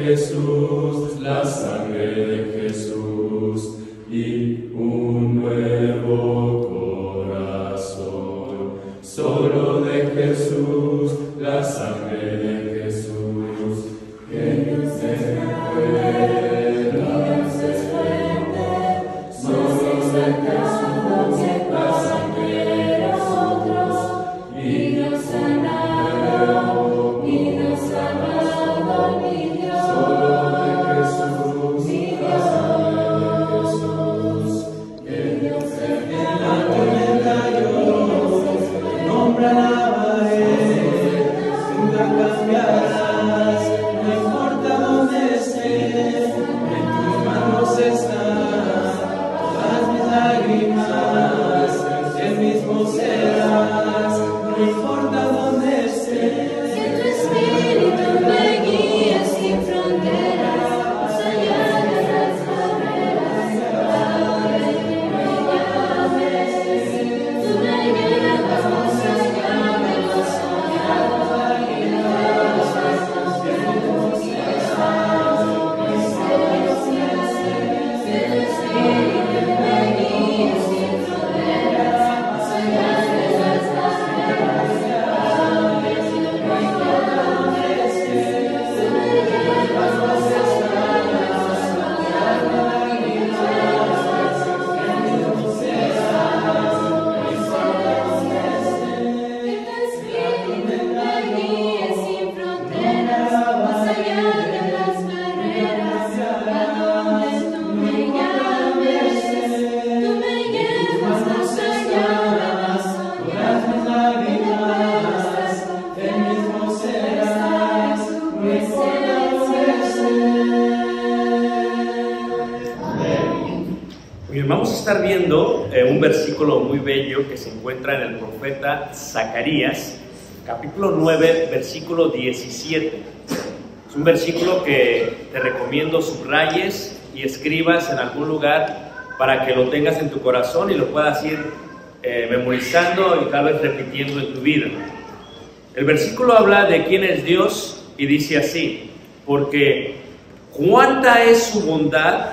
Jesús, la sangre de Jesús y un nuevo corazón. Solo de Jesús, la sangre de Jesús, que Dios es fuerte, Dios es fuerte. Solo de Jesús, la sangre de nosotros, y Dios sanado, y Dios sanado, mi Dios. Solo de Jesús, mi Dios, que Dios es en la tormenta yo, nombre alabaré, nunca cambiarás, no importa dónde esté, en tus manos están todas mis lágrimas, el mismo serás, no importa dónde esté. Que tu espíritu me guíe sin fronteras, más allá de las barreras, a donde tú me llames. Tú me llevas más allá de lo soñado, y de los pasos que hemos trazado. Que tu espíritu me guíe sin fronteras, más allá de las barreras, a donde tú me llames. Tú me llevas más allá de lo soñado, y de los pasos que hemos trazado. Que tu espíritu me guíe sin fronteras, más allá de las barreras, a donde tú me llames. Tú me llevas más allá de lo soñado, y de los pasos que hemos trazado. Tu presencia. Muy bien, vamos a estar viendo un versículo muy bello que se encuentra en el profeta Zacarías, capítulo 9, versículo 17. Es un versículo que te recomiendo subrayes y escribas en algún lugar para que lo tengas en tu corazón y lo puedas ir memorizando y tal vez repitiendo en tu vida. El versículo habla de quién es Dios y dice así: porque cuánta es su bondad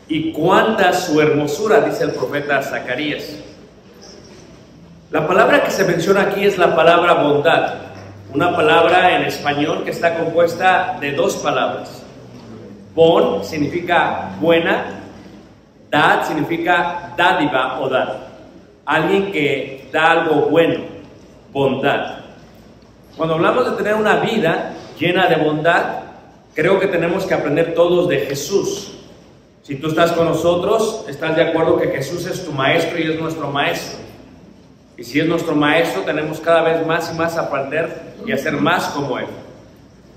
y cuánta su hermosura, dice el profeta Zacarías. La palabra que se menciona aquí es la palabra bondad, una palabra en español que está compuesta de dos palabras. Bon significa buena, dad significa dádiva o dar, alguien que da algo bueno, bondad. Cuando hablamos de tener una vida llena de bondad, creo que tenemos que aprender todos de Jesús. Si tú estás con nosotros, estás de acuerdo que Jesús es tu maestro y es nuestro maestro. Y si es nuestro maestro, tenemos cada vez más y más a aprender y a ser más como Él.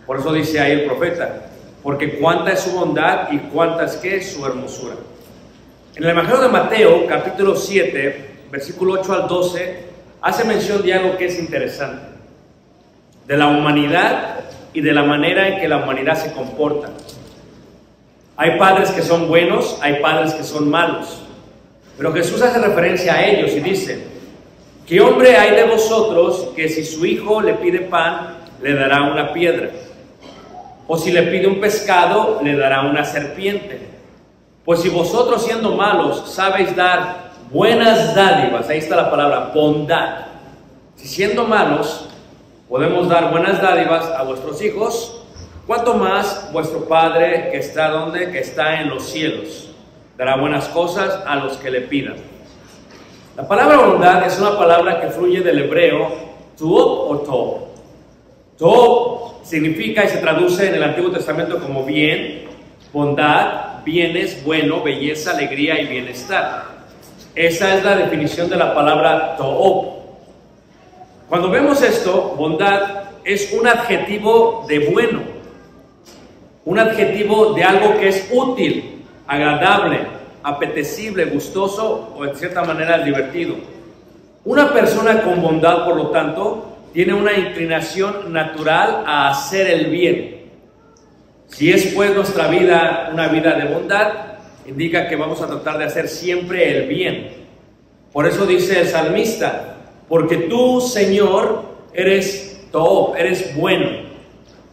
Por eso dice ahí el profeta: porque cuánta es su bondad y cuánta es su hermosura. En el Evangelio de Mateo, capítulo 7, versículo 8 al 12, hace mención de algo que es interesante, de la humanidad y de la manera en que la humanidad se comporta. Hay padres que son buenos, hay padres que son malos, pero Jesús hace referencia a ellos y dice: ¿qué hombre hay de vosotros que si su hijo le pide pan, le dará una piedra? O si le pide un pescado, le dará una serpiente. Pues si vosotros, siendo malos, sabéis dar buenas dádivas, ahí está la palabra, bondad. Si siendo malos podemos dar buenas dádivas a vuestros hijos, ¿cuánto más vuestro Padre que está donde? Que está en los cielos, dará buenas cosas a los que le pidan. La palabra bondad es una palabra que fluye del hebreo tuob o tob. Tob significa y se traduce en el Antiguo Testamento como bien, bondad, bienes, bueno, belleza, alegría y bienestar. Esa es la definición de la palabra tob. Cuando vemos esto, bondad es un adjetivo de bueno, un adjetivo de algo que es útil, agradable, apetecible, gustoso o en cierta manera divertido. Una persona con bondad, por lo tanto, tiene una inclinación natural a hacer el bien. Si es pues nuestra vida una vida de bondad, indica que vamos a tratar de hacer siempre el bien. Por eso dice el salmista: porque tú, Señor, eres tob, eres bueno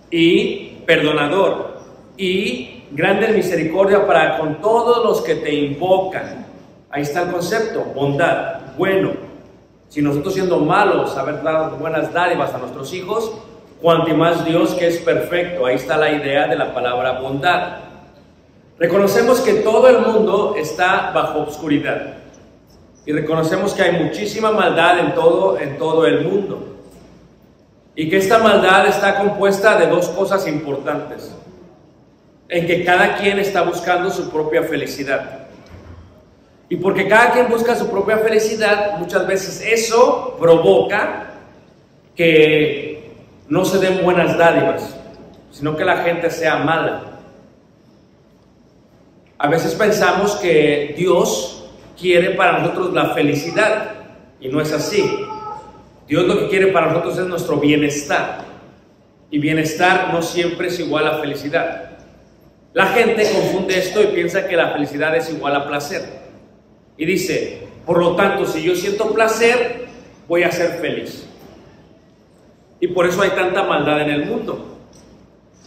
y perdonador, y grande misericordia para con todos los que te invocan. Ahí está el concepto, bondad, bueno. Si nosotros siendo malos, saber dar buenas dádivas a nuestros hijos, cuanto más Dios que es perfecto. Ahí está la idea de la palabra bondad. Reconocemos que todo el mundo está bajo oscuridad y reconocemos que hay muchísima maldad en todo el mundo, y que esta maldad está compuesta de dos cosas importantes: en que cada quien está buscando su propia felicidad. Y porque cada quien busca su propia felicidad, muchas veces eso provoca que no se den buenas dádivas, sino que la gente sea mala. A veces pensamos que Dios quiere para nosotros la felicidad, y no es así. Dios lo que quiere para nosotros es nuestro bienestar, y bienestar no siempre es igual a felicidad. La gente confunde esto y piensa que la felicidad es igual a placer. Y dice, por lo tanto, si yo siento placer, voy a ser feliz. Y por eso hay tanta maldad en el mundo.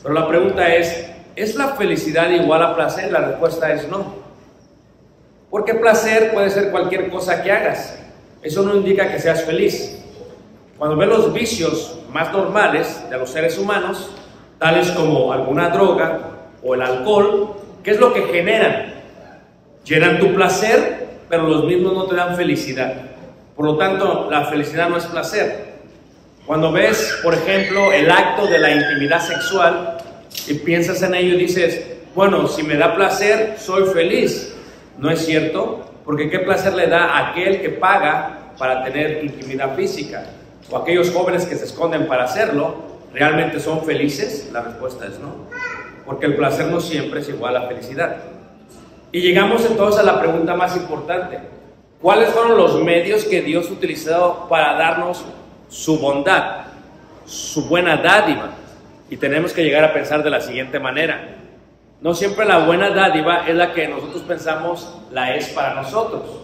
Pero la pregunta ¿es la felicidad igual a placer? La respuesta es no. Porque placer puede ser cualquier cosa que hagas. Eso no indica que seas feliz. Cuando ves los vicios más normales de los seres humanos, tales como alguna droga o el alcohol, ¿qué es lo que generan? Llenan tu placer, pero los mismos no te dan felicidad. Por lo tanto, la felicidad no es placer. Cuando ves, por ejemplo, el acto de la intimidad sexual y piensas en ello y dices, bueno, si me da placer, soy feliz. No es cierto, porque ¿qué placer le da a aquel que paga para tener intimidad física? O aquellos jóvenes que se esconden para hacerlo, ¿realmente son felices? La respuesta es no, porque el placer no siempre es igual a felicidad. Y llegamos entonces a la pregunta más importante: ¿cuáles fueron los medios que Dios utilizó para darnos su bondad, su buena dádiva? Y tenemos que llegar a pensar de la siguiente manera: no siempre la buena dádiva es la que nosotros pensamos la es para nosotros.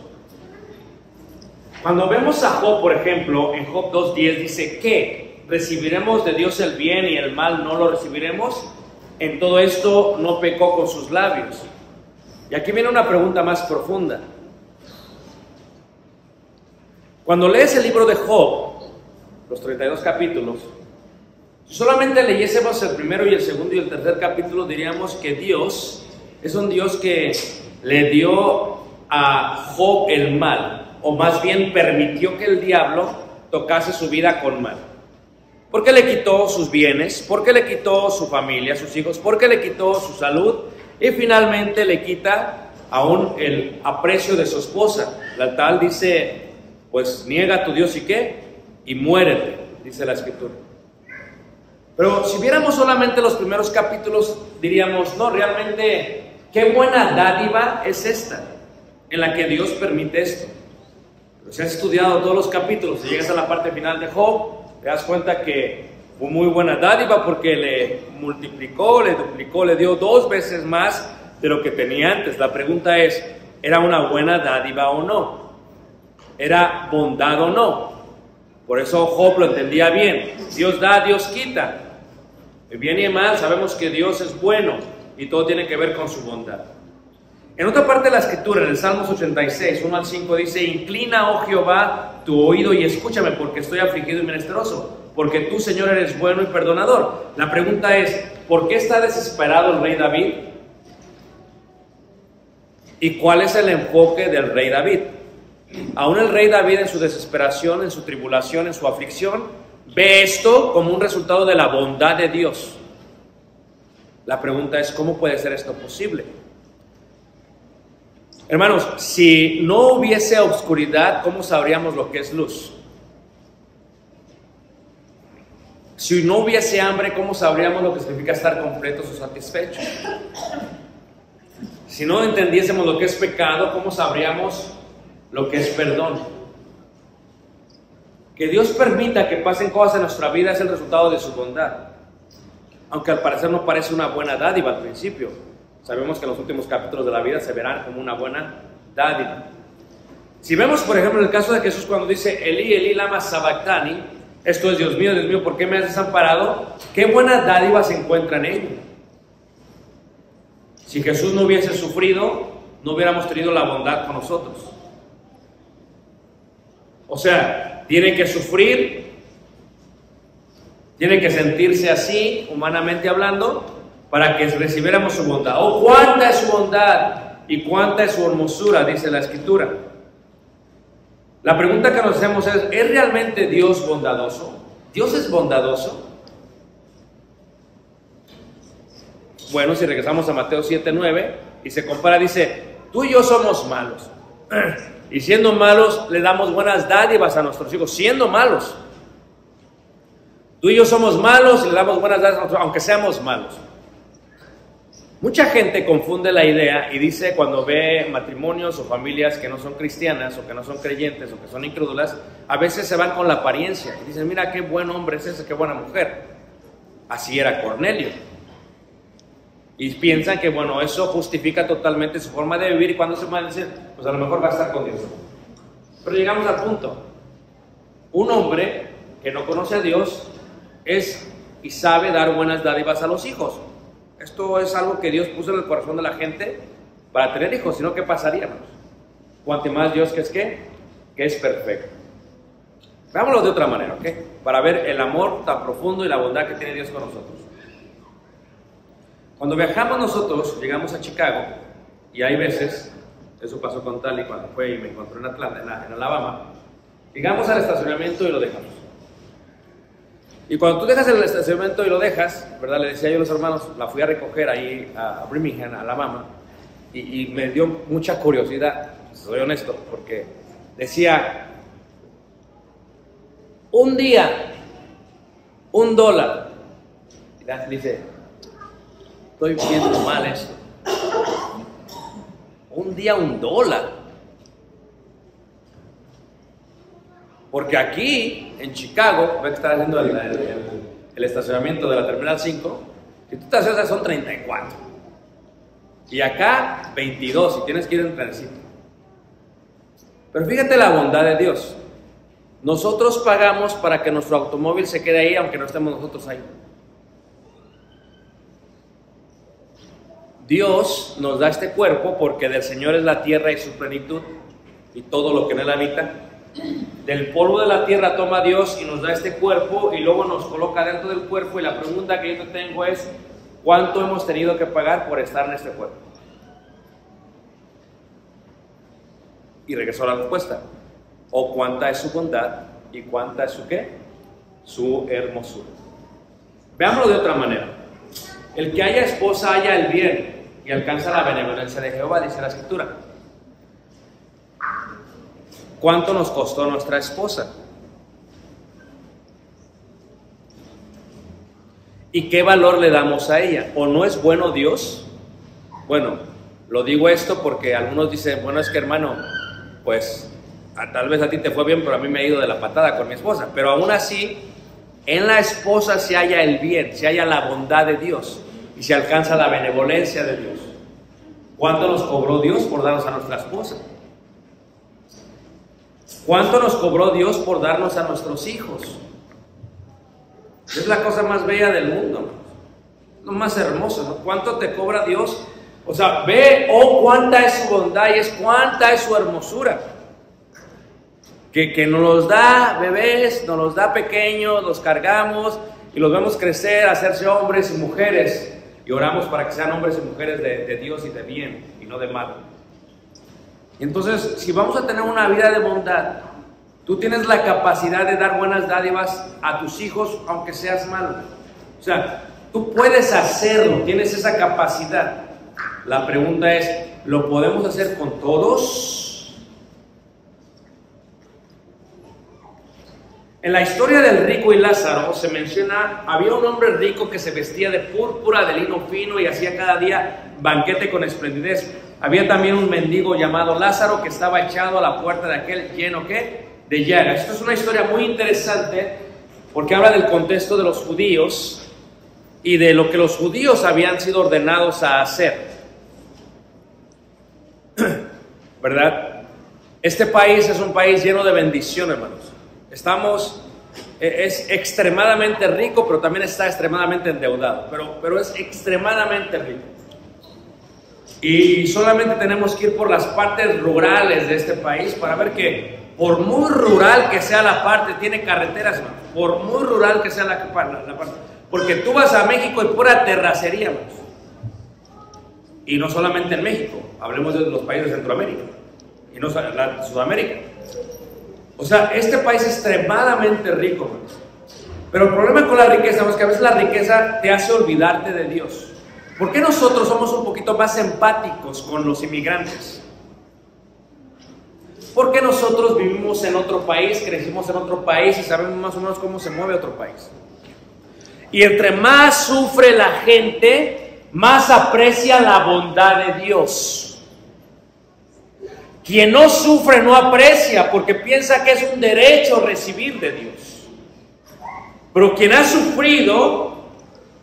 Cuando vemos a Job, por ejemplo, en Job 2:10 dice que recibiremos de Dios el bien y el mal no lo recibiremos. En todo esto no pecó con sus labios. Y aquí viene una pregunta más profunda. Cuando lees el libro de Job, los 32 capítulos, si solamente leyésemos el primero y el segundo y el tercer capítulo, diríamos que Dios es un Dios que le dio a Job el mal, o más bien permitió que el diablo tocase su vida con mal. Porque le quitó sus bienes, porque le quitó su familia, sus hijos, porque le quitó su salud, y finalmente le quita aún el aprecio de su esposa. La tal dice, pues niega a tu Dios y qué, y muérete, dice la escritura. Pero si viéramos solamente los primeros capítulos, diríamos, no, realmente, qué buena dádiva es esta, en la que Dios permite esto. Pero si has estudiado todos los capítulos y llegas a la parte final de Job, te das cuenta que fue muy buena dádiva, porque le multiplicó, le duplicó, le dio 2 veces más de lo que tenía antes. La pregunta es, ¿era una buena dádiva o no? ¿Era bondad o no? Por eso Job lo entendía bien. Dios da, Dios quita. El bien y el mal, sabemos que Dios es bueno y todo tiene que ver con su bondad. En otra parte de la escritura, en el Salmos 86, 1 al 5, dice, inclina, oh Jehová, tu oído y escúchame, porque estoy afligido y menesteroso. Porque tú, Señor, eres bueno y perdonador. La pregunta es, ¿por qué está desesperado el rey David? ¿Y cuál es el enfoque del rey David? Aún el rey David, en su desesperación, en su tribulación, en su aflicción, ve esto como un resultado de la bondad de Dios. La pregunta es, ¿cómo puede ser esto posible? Hermanos, si no hubiese oscuridad, ¿cómo sabríamos lo que es luz? Si no hubiese hambre, ¿cómo sabríamos lo que significa estar completos o satisfechos? Si no entendiésemos lo que es pecado, ¿cómo sabríamos lo que es perdón? Que Dios permita que pasen cosas en nuestra vida es el resultado de su bondad. Aunque al parecer no parece una buena dádiva al principio. Sabemos que en los últimos capítulos de la vida se verán como una buena dádiva. Si vemos, por ejemplo, el caso de Jesús cuando dice, Elí, Elí, lama sabactani, esto es, Dios mío, ¿por qué me has desamparado? Qué buena dádiva se encuentra en ello. Si Jesús no hubiese sufrido, no hubiéramos tenido la bondad con nosotros. O sea, tiene que sufrir, tiene que sentirse así, humanamente hablando, para que recibiéramos su bondad. Oh, cuánta es su bondad y cuánta es su hermosura, dice la Escritura. La pregunta que nos hacemos ¿es realmente Dios bondadoso? ¿Dios es bondadoso? Bueno, si regresamos a Mateo 7:9 y se compara, dice, tú y yo somos malos. Y siendo malos, le damos buenas dádivas a nuestros hijos, siendo malos. Tú y yo somos malos y le damos buenas dádivas a nuestros hijos, aunque seamos malos. Mucha gente confunde la idea y dice cuando ve matrimonios o familias que no son cristianas o que no son creyentes o que son incrédulas, a veces se van con la apariencia y dicen, mira qué buen hombre es ese, qué buena mujer. Así era Cornelio. Y piensan que, bueno, eso justifica totalmente su forma de vivir y cuando se van a decir, pues a lo mejor va a estar con Dios. Pero llegamos al punto. Un hombre que no conoce a Dios es y sabe dar buenas dádivas a los hijos. Esto es algo que Dios puso en el corazón de la gente para tener hijos, si no, ¿qué pasaría, hermanos? Cuanto más Dios que es ¿qué? Que es perfecto. Veámoslo de otra manera, ¿ok? Para ver el amor tan profundo y la bondad que tiene Dios con nosotros. Cuando viajamos nosotros, llegamos a Chicago, y hay veces, eso pasó con Tali cuando fue y me encontró en Atlanta, en Alabama, llegamos al estacionamiento y lo dejamos. Y cuando tú dejas el estacionamiento y lo dejas, ¿verdad? Le decía yo a los hermanos, la fui a recoger ahí a Birmingham, Alabama, y me dio mucha curiosidad, soy honesto, porque decía, un día, $1. Y Nancy dice, estoy viendo mal esto. Un día $1. Porque aquí, en Chicago, ven que están haciendo el estacionamiento de la Terminal 5, si tú te haces son 34. Y acá, 22, si tienes que ir en trencito. Pero fíjate la bondad de Dios. Nosotros pagamos para que nuestro automóvil se quede ahí, aunque no estemos nosotros ahí. Dios nos da este cuerpo porque del Señor es la tierra y su plenitud y todo lo que en él habita. Del polvo de la tierra toma Dios y nos da este cuerpo y luego nos coloca dentro del cuerpo y la pregunta que yo te tengo es ¿cuánto hemos tenido que pagar por estar en este cuerpo? Y regresó a la respuesta. O cuánta es su bondad y cuánta es su ¿qué? Su hermosura. Veámoslo de otra manera. El que haya esposa haya el bien y alcanza la benevolencia de Jehová, dice la Escritura. ¿Cuánto nos costó nuestra esposa? ¿Y qué valor le damos a ella? ¿O no es bueno Dios? Bueno, lo digo esto porque algunos dicen, bueno, es que hermano, pues tal vez a ti te fue bien, pero a mí me ha ido de la patada con mi esposa. Pero aún así, en la esposa se halla el bien, se halla la bondad de Dios y se alcanza la benevolencia de Dios. ¿Cuánto nos cobró Dios por darnos a nuestra esposa? ¿Cuánto nos cobró Dios por darnos a nuestros hijos? Es la cosa más bella del mundo, lo más hermoso, ¿no? ¿Cuánto te cobra Dios? O sea, ve, oh, cuánta es su bondad y es cuánta es su hermosura. Que nos los da bebés, nos los da pequeños, los cargamos y los vemos crecer, hacerse hombres y mujeres. Y oramos para que sean hombres y mujeres de Dios y de bien y no de mal. Entonces, si vamos a tener una vida de bondad, tú tienes la capacidad de dar buenas dádivas a tus hijos, aunque seas malo. O sea, tú puedes hacerlo, tienes esa capacidad. La pregunta es, ¿lo podemos hacer con todos? En la historia del rico y Lázaro se menciona, había un hombre rico que se vestía de púrpura, de lino fino y hacía cada día banquete con esplendidez. Había también un mendigo llamado Lázaro que estaba echado a la puerta de aquel lleno ¿qué? De llagas. Esto es una historia muy interesante porque habla del contexto de los judíos y de lo que los judíos habían sido ordenados a hacer. ¿Verdad? Este país es un país lleno de bendición, hermanos. Es extremadamente rico, pero también está extremadamente endeudado, pero es extremadamente rico. Y solamente tenemos que ir por las partes rurales de este país para ver que por muy rural que sea la parte, tiene carreteras, hermanos. Por muy rural que sea la parte. Porque tú vas a México y pura terracería, hermanos. Y no solamente en México, hablemos de los países de Centroamérica y no Sudamérica. O sea, este país es extremadamente rico, hermanos. Pero el problema con la riqueza es que a veces la riqueza te hace olvidarte de Dios. ¿Por qué nosotros somos un poquito más empáticos con los inmigrantes? Porque nosotros vivimos en otro país, crecimos en otro país y sabemos más o menos cómo se mueve otro país. Y entre más sufre la gente, más aprecia la bondad de Dios. Quien no sufre no aprecia porque piensa que es un derecho recibir de Dios. Pero quien ha sufrido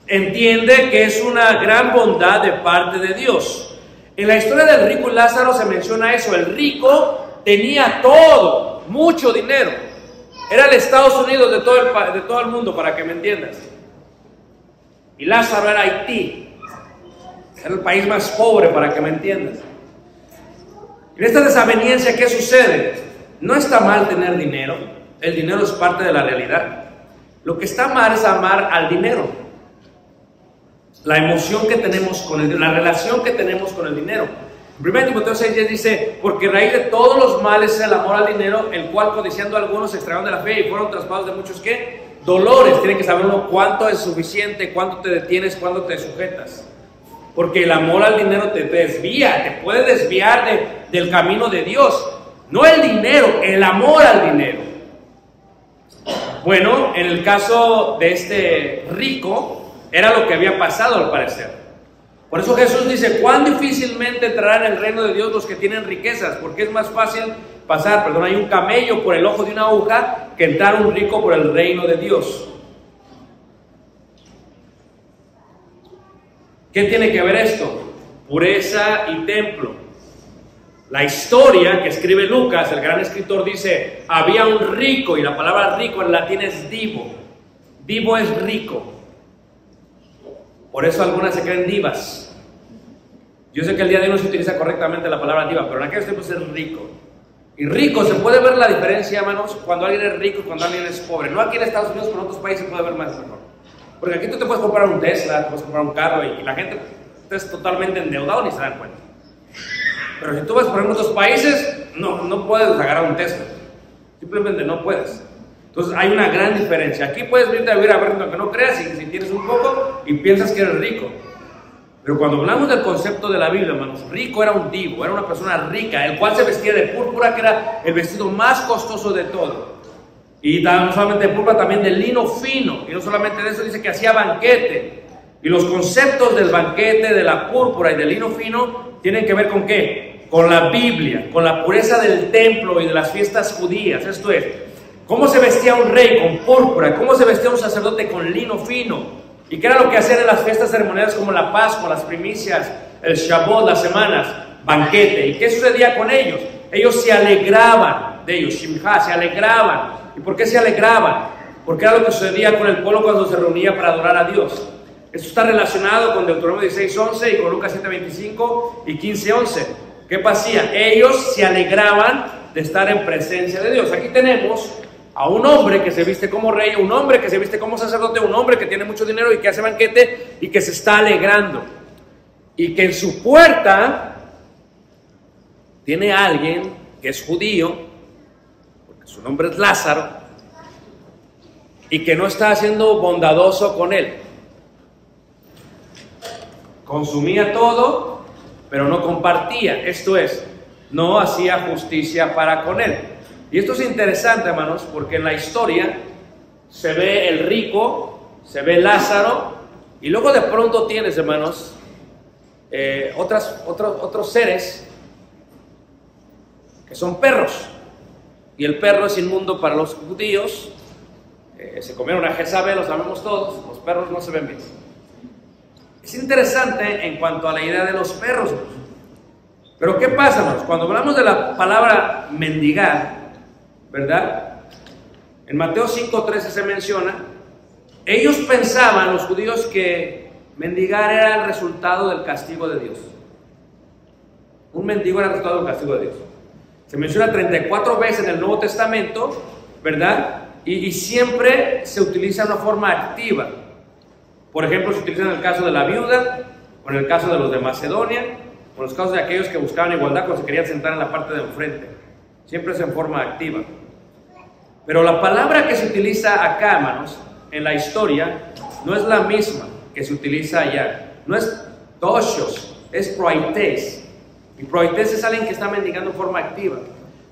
entiende que es una gran bondad de parte de Dios. En la historia del rico y Lázaro se menciona eso. El rico tenía todo, mucho dinero. Era el Estados Unidos de todo el mundo, para que me entiendas. Y Lázaro era Haití. Era el país más pobre, para que me entiendas. En esta desaveniencia, ¿qué sucede? No está mal tener dinero. El dinero es parte de la realidad. Lo que está mal es amar al dinero. La emoción que tenemos con el dinero, la relación que tenemos con el dinero. En 1 Timoteo 6:10 dice: porque raíz de todos los males es el amor al dinero, el cual codiciando a algunos se extrajeron de la fe y fueron traspasados de muchos ¿qué? Dolores. Tienen que saber uno cuánto es suficiente, cuánto te detienes, cuánto te sujetas. Porque el amor al dinero te desvía, te puede desviar del camino de Dios. No el dinero, el amor al dinero. Bueno, en el caso de este rico, era lo que había pasado al parecer. Por eso Jesús dice: cuán difícilmente entrarán en el reino de Dios los que tienen riquezas, porque es más fácil pasar, hay un camello por el ojo de una aguja que entrar un rico por el reino de Dios. ¿Qué tiene que ver esto? Pureza y templo. La historia que escribe Lucas, el gran escritor, dice: había un rico, y la palabra rico en latín es divo. Divo es rico. Por eso algunas se creen divas. Yo sé que el día de hoy no se utiliza correctamente la palabra diva, pero en aquellos tiempos es rico. Y rico, se puede ver la diferencia, hermanos, cuando alguien es rico y cuando alguien es pobre. No aquí en Estados Unidos, pero en otros países se puede ver más mejor. Porque aquí tú te puedes comprar un Tesla, te puedes comprar un carro y la gente está totalmente endeudado ni se dan cuenta. Pero si tú vas por otros países, no puedes agarrar un Tesla. Simplemente no puedes. Entonces hay una gran diferencia. Aquí puedes venirte a vivir a ver lo que no creas y si tienes un poco y piensas que eres rico. Pero cuando hablamos del concepto de la Biblia, hermanos, rico era un divo, era una persona rica, el cual se vestía de púrpura, que era el vestido más costoso de todo. Y no solamente de púrpura, también de lino fino. Y no solamente de eso, dice que hacía banquete. Y los conceptos del banquete, de la púrpura y del lino fino, tienen que ver con ¿qué? Con la Biblia, con la pureza del templo y de las fiestas judías. Esto es, ¿cómo se vestía un rey con púrpura? ¿Cómo se vestía un sacerdote con lino fino? ¿Y qué era lo que hacían en las fiestas ceremoniales como la Pascua, las primicias, el Shabbat, las semanas? Banquete. ¿Y qué sucedía con ellos? Ellos se alegraban de ellos, Shimha, se alegraban. ¿Y por qué se alegraban? Porque era lo que sucedía con el pueblo cuando se reunía para adorar a Dios. Esto está relacionado con Deuteronomio 16:11 y con Lucas 7:25 y 15:11. ¿Qué pasía? Ellos se alegraban de estar en presencia de Dios. Aquí tenemos a un hombre que se viste como rey, un hombre que se viste como sacerdote, un hombre que tiene mucho dinero y que hace banquete y que se está alegrando. Y que en su puerta tiene a alguien que es judío, porque su nombre es Lázaro, y que no está siendo bondadoso con él. Consumía todo, pero no compartía. Esto es, no hacía justicia para con él. Y esto es interesante, hermanos, porque en la historia se ve el rico, se ve Lázaro, y luego de pronto tienes, hermanos, otros seres que son perros. Y el perro es inmundo para los judíos. Se comieron a Jezabel, lo sabemos todos. Los perros no se ven bien. Es interesante en cuanto a la idea de los perros. Pero ¿qué pasa, hermanos? Cuando hablamos de la palabra mendigar, ¿verdad? En Mateo 5:13 se menciona, ellos pensaban, los judíos, que mendigar era el resultado del castigo de Dios. Un mendigo era resultado del castigo de Dios. Se menciona 34 veces en el Nuevo Testamento, ¿verdad? Y siempre se utiliza de una forma activa. Por ejemplo, se utiliza en el caso de la viuda, o en el caso de los de Macedonia, o en los casos de aquellos que buscaban igualdad cuando se querían sentar en la parte de enfrente. Siempre es en forma activa. Pero la palabra que se utiliza acá, hermanos, en la historia, no es la misma que se utiliza allá. No es doshos, es proites. Y proites es alguien que está mendigando en forma activa.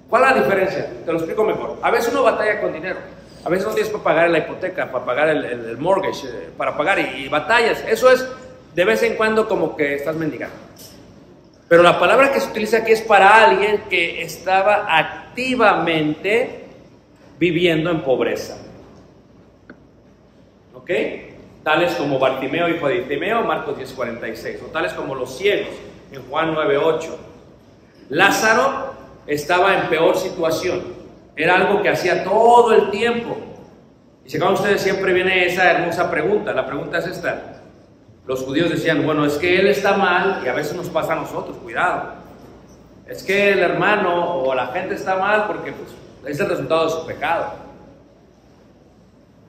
¿Cuál es la diferencia? Te lo explico mejor. A veces uno batalla con dinero. A veces no tienes para pagar la hipoteca, para pagar el mortgage, para pagar y batallas. Eso es de vez en cuando como que estás mendigando. Pero la palabra que se utiliza aquí es para alguien que estaba activamente viviendo en pobreza. ¿Ok? Tales como Bartimeo, hijo de Timeo, Marcos 10:46. O tales como los ciegos, en Juan 9:8. Lázaro estaba en peor situación. Era algo que hacía todo el tiempo. Y si acá ustedes siempre viene esa hermosa pregunta. La pregunta es esta. Los judíos decían, bueno, es que él está mal y a veces nos pasa a nosotros, cuidado. Es que el hermano o la gente está mal porque pues, es el resultado de su pecado.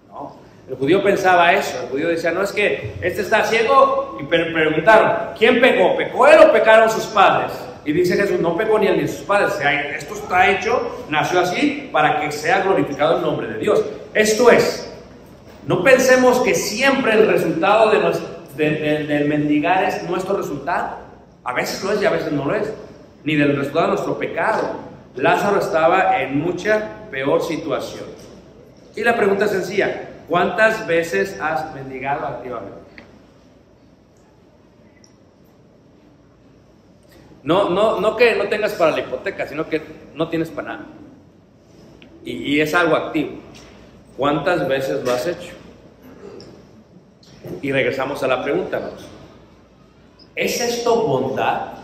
No, el judío pensaba eso. El judío decía, no, es que este está ciego. Y preguntaron, ¿quién pecó? ¿Pecó él o pecaron sus padres? Y dice Jesús, no pecó ni él ni sus padres. O sea, esto está hecho, nació así para que sea glorificado el nombre de Dios. Esto es, no pensemos que siempre el resultado del mendigar es nuestro resultado. A veces lo es y a veces no lo es. Ni del resultado de nuestro pecado. Lázaro estaba en mucha peor situación. Y la pregunta es sencilla, ¿cuántas veces has mendigado activamente? No que no tengas para la hipoteca, sino que no tienes para nada. Y es algo activo. ¿Cuántas veces lo has hecho? Y regresamos a la pregunta, ¿no? ¿Es esto bondad?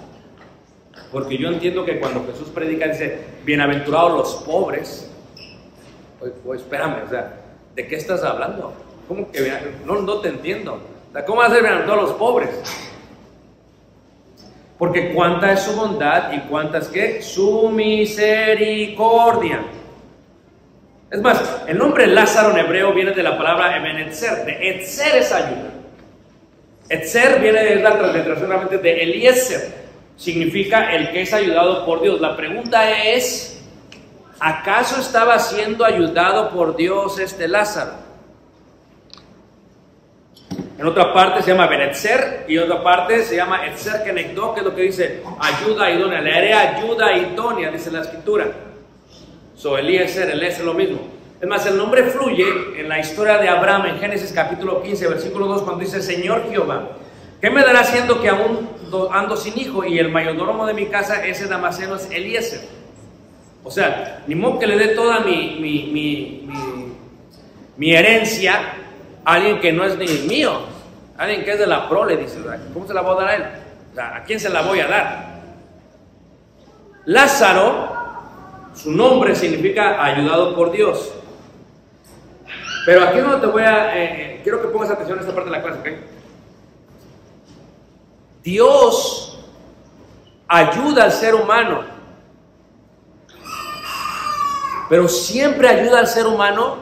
Porque yo entiendo que cuando Jesús predica dice, bienaventurados los pobres. Espérame, o sea, ¿de qué estás hablando? ¿Cómo que no te entiendo? O sea, ¿cómo va a ser bienaventurados los pobres? Porque cuánta es su bondad y cuánta es ¿qué? Su misericordia. Es más, el nombre Lázaro en hebreo viene de la palabra Ebenetzer. De Etzer es ayuda. Etzer viene de la transliteración realmente de Eliezer. Significa el que es ayudado por Dios. La pregunta es, ¿acaso estaba siendo ayudado por Dios este Lázaro? En otra parte se llama Benetzer y en otra parte se llama Etzer Kenegdo, que es lo que dice ayuda idónea. Le haré ayuda idónea, dice la escritura. Eliezer, es lo mismo. Es más, el nombre fluye en la historia de Abraham en Génesis capítulo 15, versículo 2, cuando dice, Señor Jehová, ¿qué me dará siendo que aún ando sin hijo y el mayordomo de mi casa, ese damaseno, es Eliezer? O sea, ni modo que le dé toda mi herencia a alguien que no es ni mío, alguien que es de la prole, dice, ¿cómo se la voy a dar a él? O sea, ¿a quién se la voy a dar? Lázaro, su nombre significa ayudado por Dios. Pero aquí no te voy a... quiero que pongas atención a esta parte de la clase, ¿ok? Dios ayuda al ser humano, pero siempre ayuda al ser humano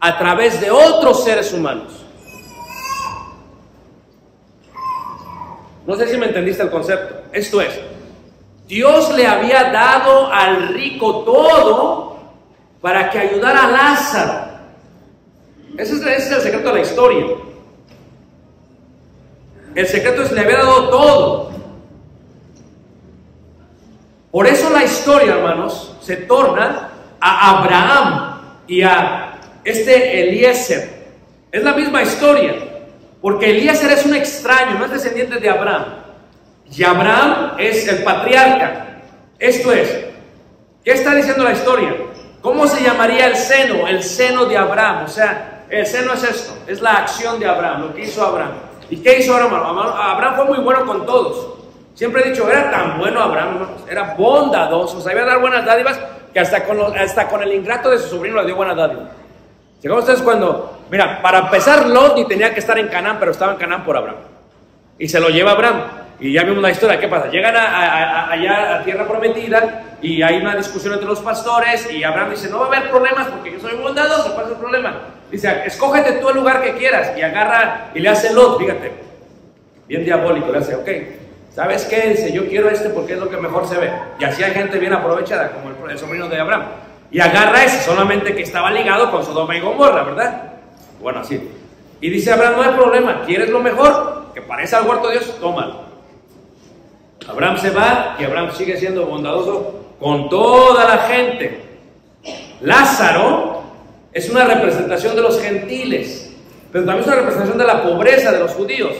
a través de otros seres humanos. No sé si me entendiste el concepto. Esto es, Dios le había dado al rico todo para que ayudara a Lázaro. Ese es el secreto de la historia. El secreto es que le había dado todo. Por eso la historia, hermanos, se torna a Abraham y a Eliezer. Es la misma historia, porque Eliezer es un extraño, no es descendiente de Abraham. Y Abraham es el patriarca. Esto es, ¿qué está diciendo la historia? ¿Cómo se llamaría el seno? El seno de Abraham. O sea, el seno es esto, es la acción de Abraham, lo que hizo Abraham. ¿Y qué hizo Abraham? Abraham fue muy bueno con todos. Siempre he dicho, era tan bueno Abraham, hermanos, era bondadoso, sabía dar buenas dádivas, que hasta con el ingrato de su sobrino le dio buenas dádivas. Llegó ustedes cuando, mira, para empezar, Lot ni tenía que estar en Canaán, pero estaba en Canaán por Abraham. Y se lo lleva Abraham. Y ya vimos la historia, ¿qué pasa? Llegan allá a tierra prometida y hay una discusión entre los pastores y Abraham dice, no va a haber problemas porque yo soy bondadoso, ¿cuál es el problema? Dice, escógete tú el lugar que quieras y agarra y le hace Lot, fíjate, bien diabólico, le hace, ok, ¿sabes qué? Dice, yo quiero este porque es lo que mejor se ve. Y así hay gente bien aprovechada, como el sobrino de Abraham. Y agarra ese, solamente que estaba ligado con Sodoma y Gomorra, ¿verdad? Bueno, así. Y dice Abraham, no hay problema, ¿quieres lo mejor? Que parece al huerto de Dios, tómalo. Abraham se va y Abraham sigue siendo bondadoso con toda la gente. Lázaro es una representación de los gentiles, pero también es una representación de la pobreza de los judíos.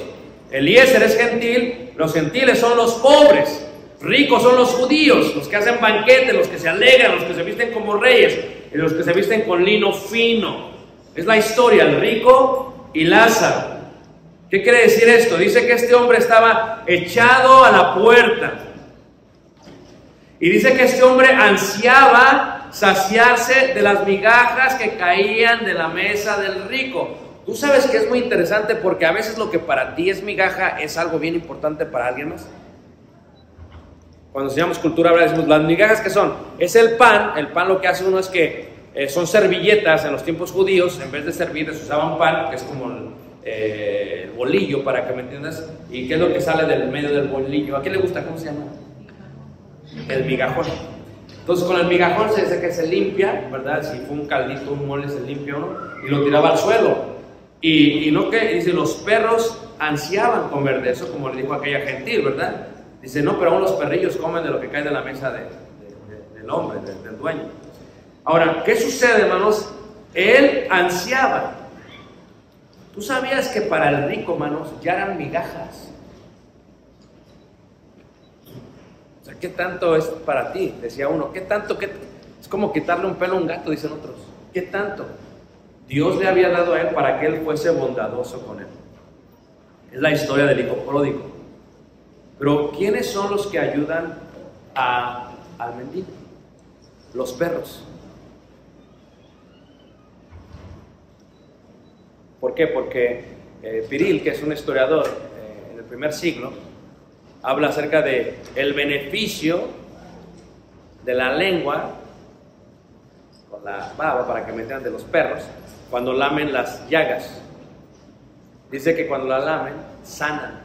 Eliezer es gentil, los gentiles son los pobres, ricos son los judíos, los que hacen banquetes, los que se alegran, los que se visten como reyes y los que se visten con lino fino. Es la historia, el rico y Lázaro. ¿Qué quiere decir esto? Dice que este hombre estaba echado a la puerta. Y dice que este hombre ansiaba saciarse de las migajas que caían de la mesa del rico. Tú sabes que es muy interesante porque a veces lo que para ti es migaja es algo bien importante para alguien más. Cuando enseñamos cultura ahora decimos, las migajas, ¿qué son? Es el pan lo que hace uno es que son servilletas en los tiempos judíos, en vez de servilletas usaban pan, que es como el bolillo, para que me entiendas. ¿Y qué es lo que sale del medio del bolillo? ¿A quién le gusta? ¿Cómo se llama? El migajón. Entonces con el migajón se dice que se limpia, ¿verdad? Si fue un caldito, un mole, se limpia uno y lo tiraba al suelo. Y no que, dice, los perros ansiaban comer de eso, como le dijo aquella gentil, ¿verdad? Dice, no, pero aún los perrillos comen de lo que cae de la mesa del hombre, del dueño. Ahora, ¿qué sucede, hermanos? Él ansiaba. ¿Tú sabías que para el rico, hermanos, ya eran migajas? O sea, ¿qué tanto es para ti? Decía uno, ¿qué tanto? Es como quitarle un pelo a un gato, dicen otros. ¿Qué tanto? Dios le había dado a él para que él fuese bondadoso con él. Es la historia del hijo pródigo. Pero ¿quiénes son los que ayudan al mendigo? Los perros. ¿Por qué? Porque Piril, que es un historiador en el primer siglo, habla acerca de el beneficio de la lengua con la baba, para que me entiendan, de los perros, cuando lamen las llagas. Dice que cuando la lamen, sanan.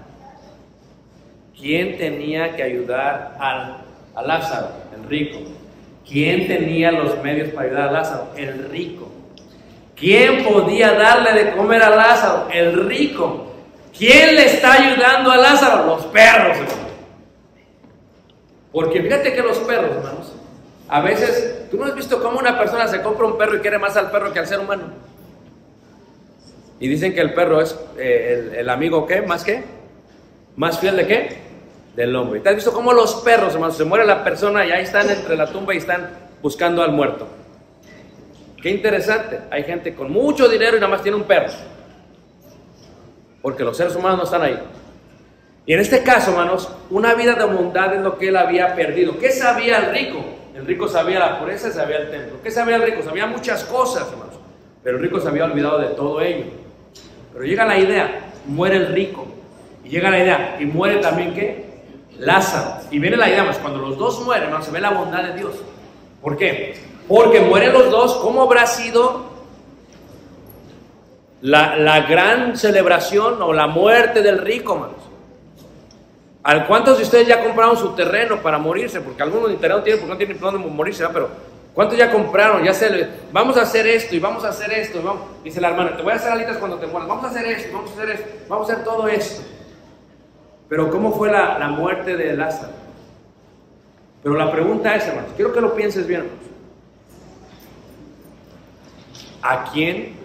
¿Quién tenía que ayudar a Lázaro? El rico. ¿Quién tenía los medios para ayudar a Lázaro? El rico. ¿Quién podía darle de comer a Lázaro? El rico. ¿Quién le está ayudando a Lázaro? Los perros, hermano. Porque fíjate que los perros, hermanos, a veces, ¿tú no has visto cómo una persona se compra un perro y quiere más al perro que al ser humano? Y dicen que el perro es el amigo, ¿qué? ¿Más qué? ¿Más fiel de qué? Del hombre. ¿Y te has visto cómo los perros, hermanos, se muere la persona y ahí están entre la tumba y están buscando al muerto? Qué interesante. Hay gente con mucho dinero y nada más tiene un perro. Porque los seres humanos no están ahí. Y en este caso, hermanos, una vida de bondad es lo que él había perdido. ¿Qué sabía el rico? El rico sabía la pureza y sabía el templo. ¿Qué sabía el rico? Sabía muchas cosas, hermanos. Pero el rico se había olvidado de todo ello. Pero llega la idea, muere el rico. Y llega la idea, y muere también, ¿qué? Lázaro. Y viene la idea, más cuando los dos mueren, hermanos, se ve la bondad de Dios. ¿Por qué? Porque mueren los dos. ¿Cómo habrá sido la gran celebración o la muerte del rico, hermanos? ¿Cuántos de ustedes ya compraron su terreno para morirse? Porque algunos ni terreno tienen porque no tienen plan de morirse, ¿verdad? Pero ¿cuántos ya compraron? Vamos a hacer esto y vamos a hacer esto. Dice la hermana, te voy a hacer alitas cuando te mueras. Vamos a hacer esto, vamos a hacer esto, vamos a hacer todo esto. Pero ¿cómo fue la muerte de Lázaro? Pero la pregunta es, hermanos, quiero que lo pienses bien, hermanos. ¿A quién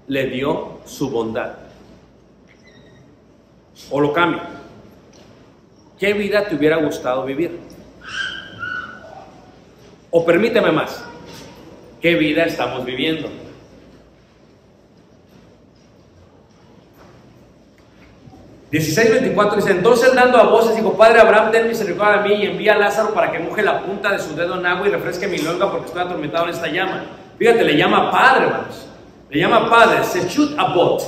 le dio su bondad? O lo cambio. ¿Qué vida te hubiera gustado vivir? O permíteme más, ¿qué vida estamos viviendo? (16:24) dice, entonces dando a voces dijo, Padre Abraham, ten misericordia de mí y envía a Lázaro para que moje la punta de su dedo en agua y refresque mi lengua porque estoy atormentado en esta llama. Fíjate, le llama Padre, hermanos. Le llama Padre, Sechut Abot,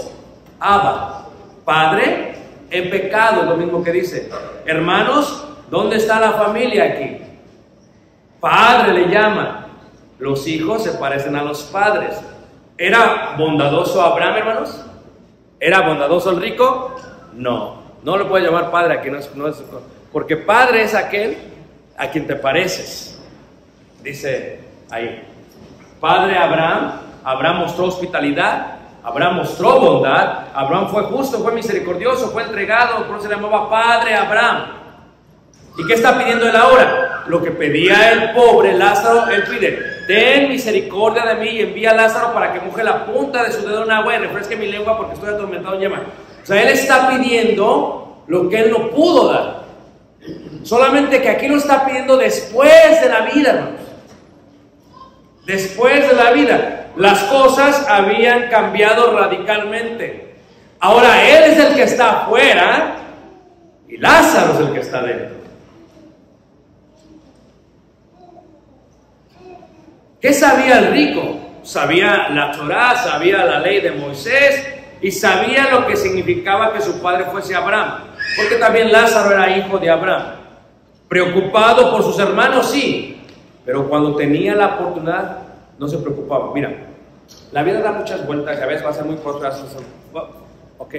Abba, Padre, en pecado, es lo mismo que dice. Hermanos, ¿dónde está la familia aquí? Padre le llama. Los hijos se parecen a los padres. ¿Era bondadoso Abraham, hermanos? ¿Era bondadoso el rico? No, no le puede llamar padre aquí, no es, porque padre es aquel a quien te pareces. Dice ahí, padre Abraham. Abraham mostró hospitalidad, Abraham mostró bondad, Abraham fue justo, fue misericordioso, fue entregado, por eso se le llamaba padre Abraham. ¿Y qué está pidiendo él ahora? Lo que pedía el pobre Lázaro, él pide: ten misericordia de mí y envía a Lázaro para que moje la punta de su dedo en agua y refresque mi lengua porque estoy atormentado en llama. O sea, él está pidiendo lo que él no pudo dar. Solamente que aquí lo está pidiendo después de la vida, hermanos. Después de la vida. Las cosas habían cambiado radicalmente. Ahora él es el que está afuera y Lázaro es el que está dentro. ¿Qué sabía el rico? Sabía la Torá, sabía la ley de Moisés y sabía lo que significaba que su padre fuese Abraham, porque también Lázaro era hijo de Abraham. Preocupado por sus hermanos, sí, pero cuando tenía la oportunidad no se preocupaba. Mira, la vida da muchas vueltas y a veces va a ser muy corta. Ok.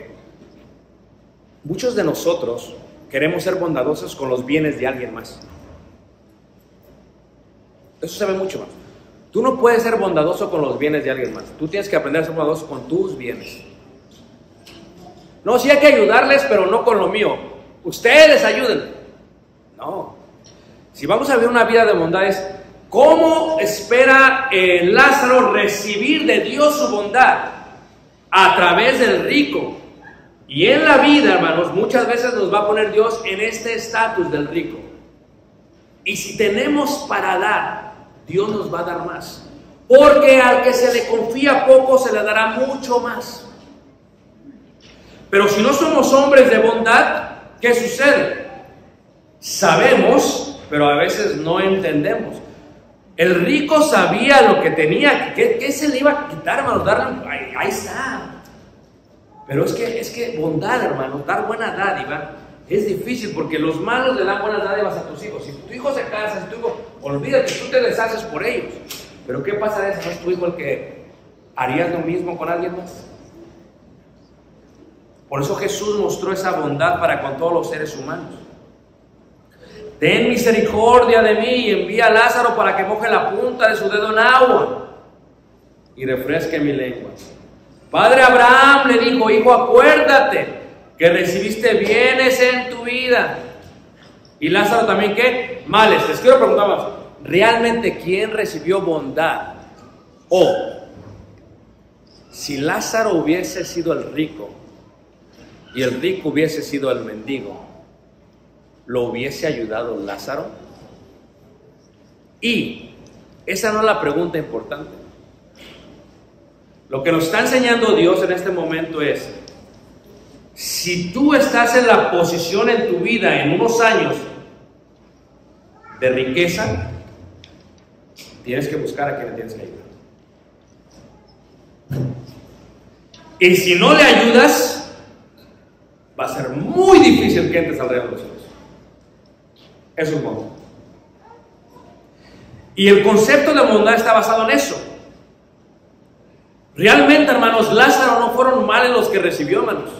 Muchos de nosotros queremos ser bondadosos con los bienes de alguien más. Eso se ve mucho más. Tú no puedes ser bondadoso con los bienes de alguien más. Tú tienes que aprender a ser bondadoso con tus bienes. No, sí hay que ayudarles, pero no con lo mío. Ustedes ayuden. No. Si vamos a vivir una vida de bondades, ¿cómo espera Lázaro recibir de Dios su bondad? A través del rico. Y en la vida, hermanos, muchas veces nos va a poner Dios en este estatus del rico. Y si tenemos para dar, Dios nos va a dar más. Porque al que se le confía poco, se le dará mucho más. Pero si no somos hombres de bondad, ¿qué sucede? Sabemos, pero a veces no entendemos. El rico sabía lo que tenía. ¿Qué se le iba a quitar, hermanos? Darle, ahí está. Pero es que bondad, hermanos, dar buena dádiva es difícil, porque los malos le dan buenas dádivas a tus hijos. Si tu hijo se casa, si tu hijo, olvídate, tú te deshaces por ellos. Pero ¿qué pasaría si no es tu hijo el que harías lo mismo con alguien más? Por eso Jesús mostró esa bondad para con todos los seres humanos. Ten misericordia de mí y envía a Lázaro para que moje la punta de su dedo en agua y refresque mi lengua. Padre Abraham le dijo: hijo, acuérdate que recibiste bienes en tu vida. Y Lázaro también, ¿qué? Males. Les quiero preguntar más. ¿Realmente quién recibió bondad? O si Lázaro hubiese sido el rico y el rico hubiese sido el mendigo, ¿lo hubiese ayudado Lázaro? Y esa no es la pregunta importante. Lo que nos está enseñando Dios en este momento es: si tú estás en la posición en tu vida en unos años de riqueza, tienes que buscar a quien le tienes que ayudar. Y si no le ayudas, va a ser muy difícil que entres al reino de los cielos. Es un modo. Y el concepto de bondad está basado en eso. Realmente, hermanos, Lázaro no fueron males los que recibió, hermanos.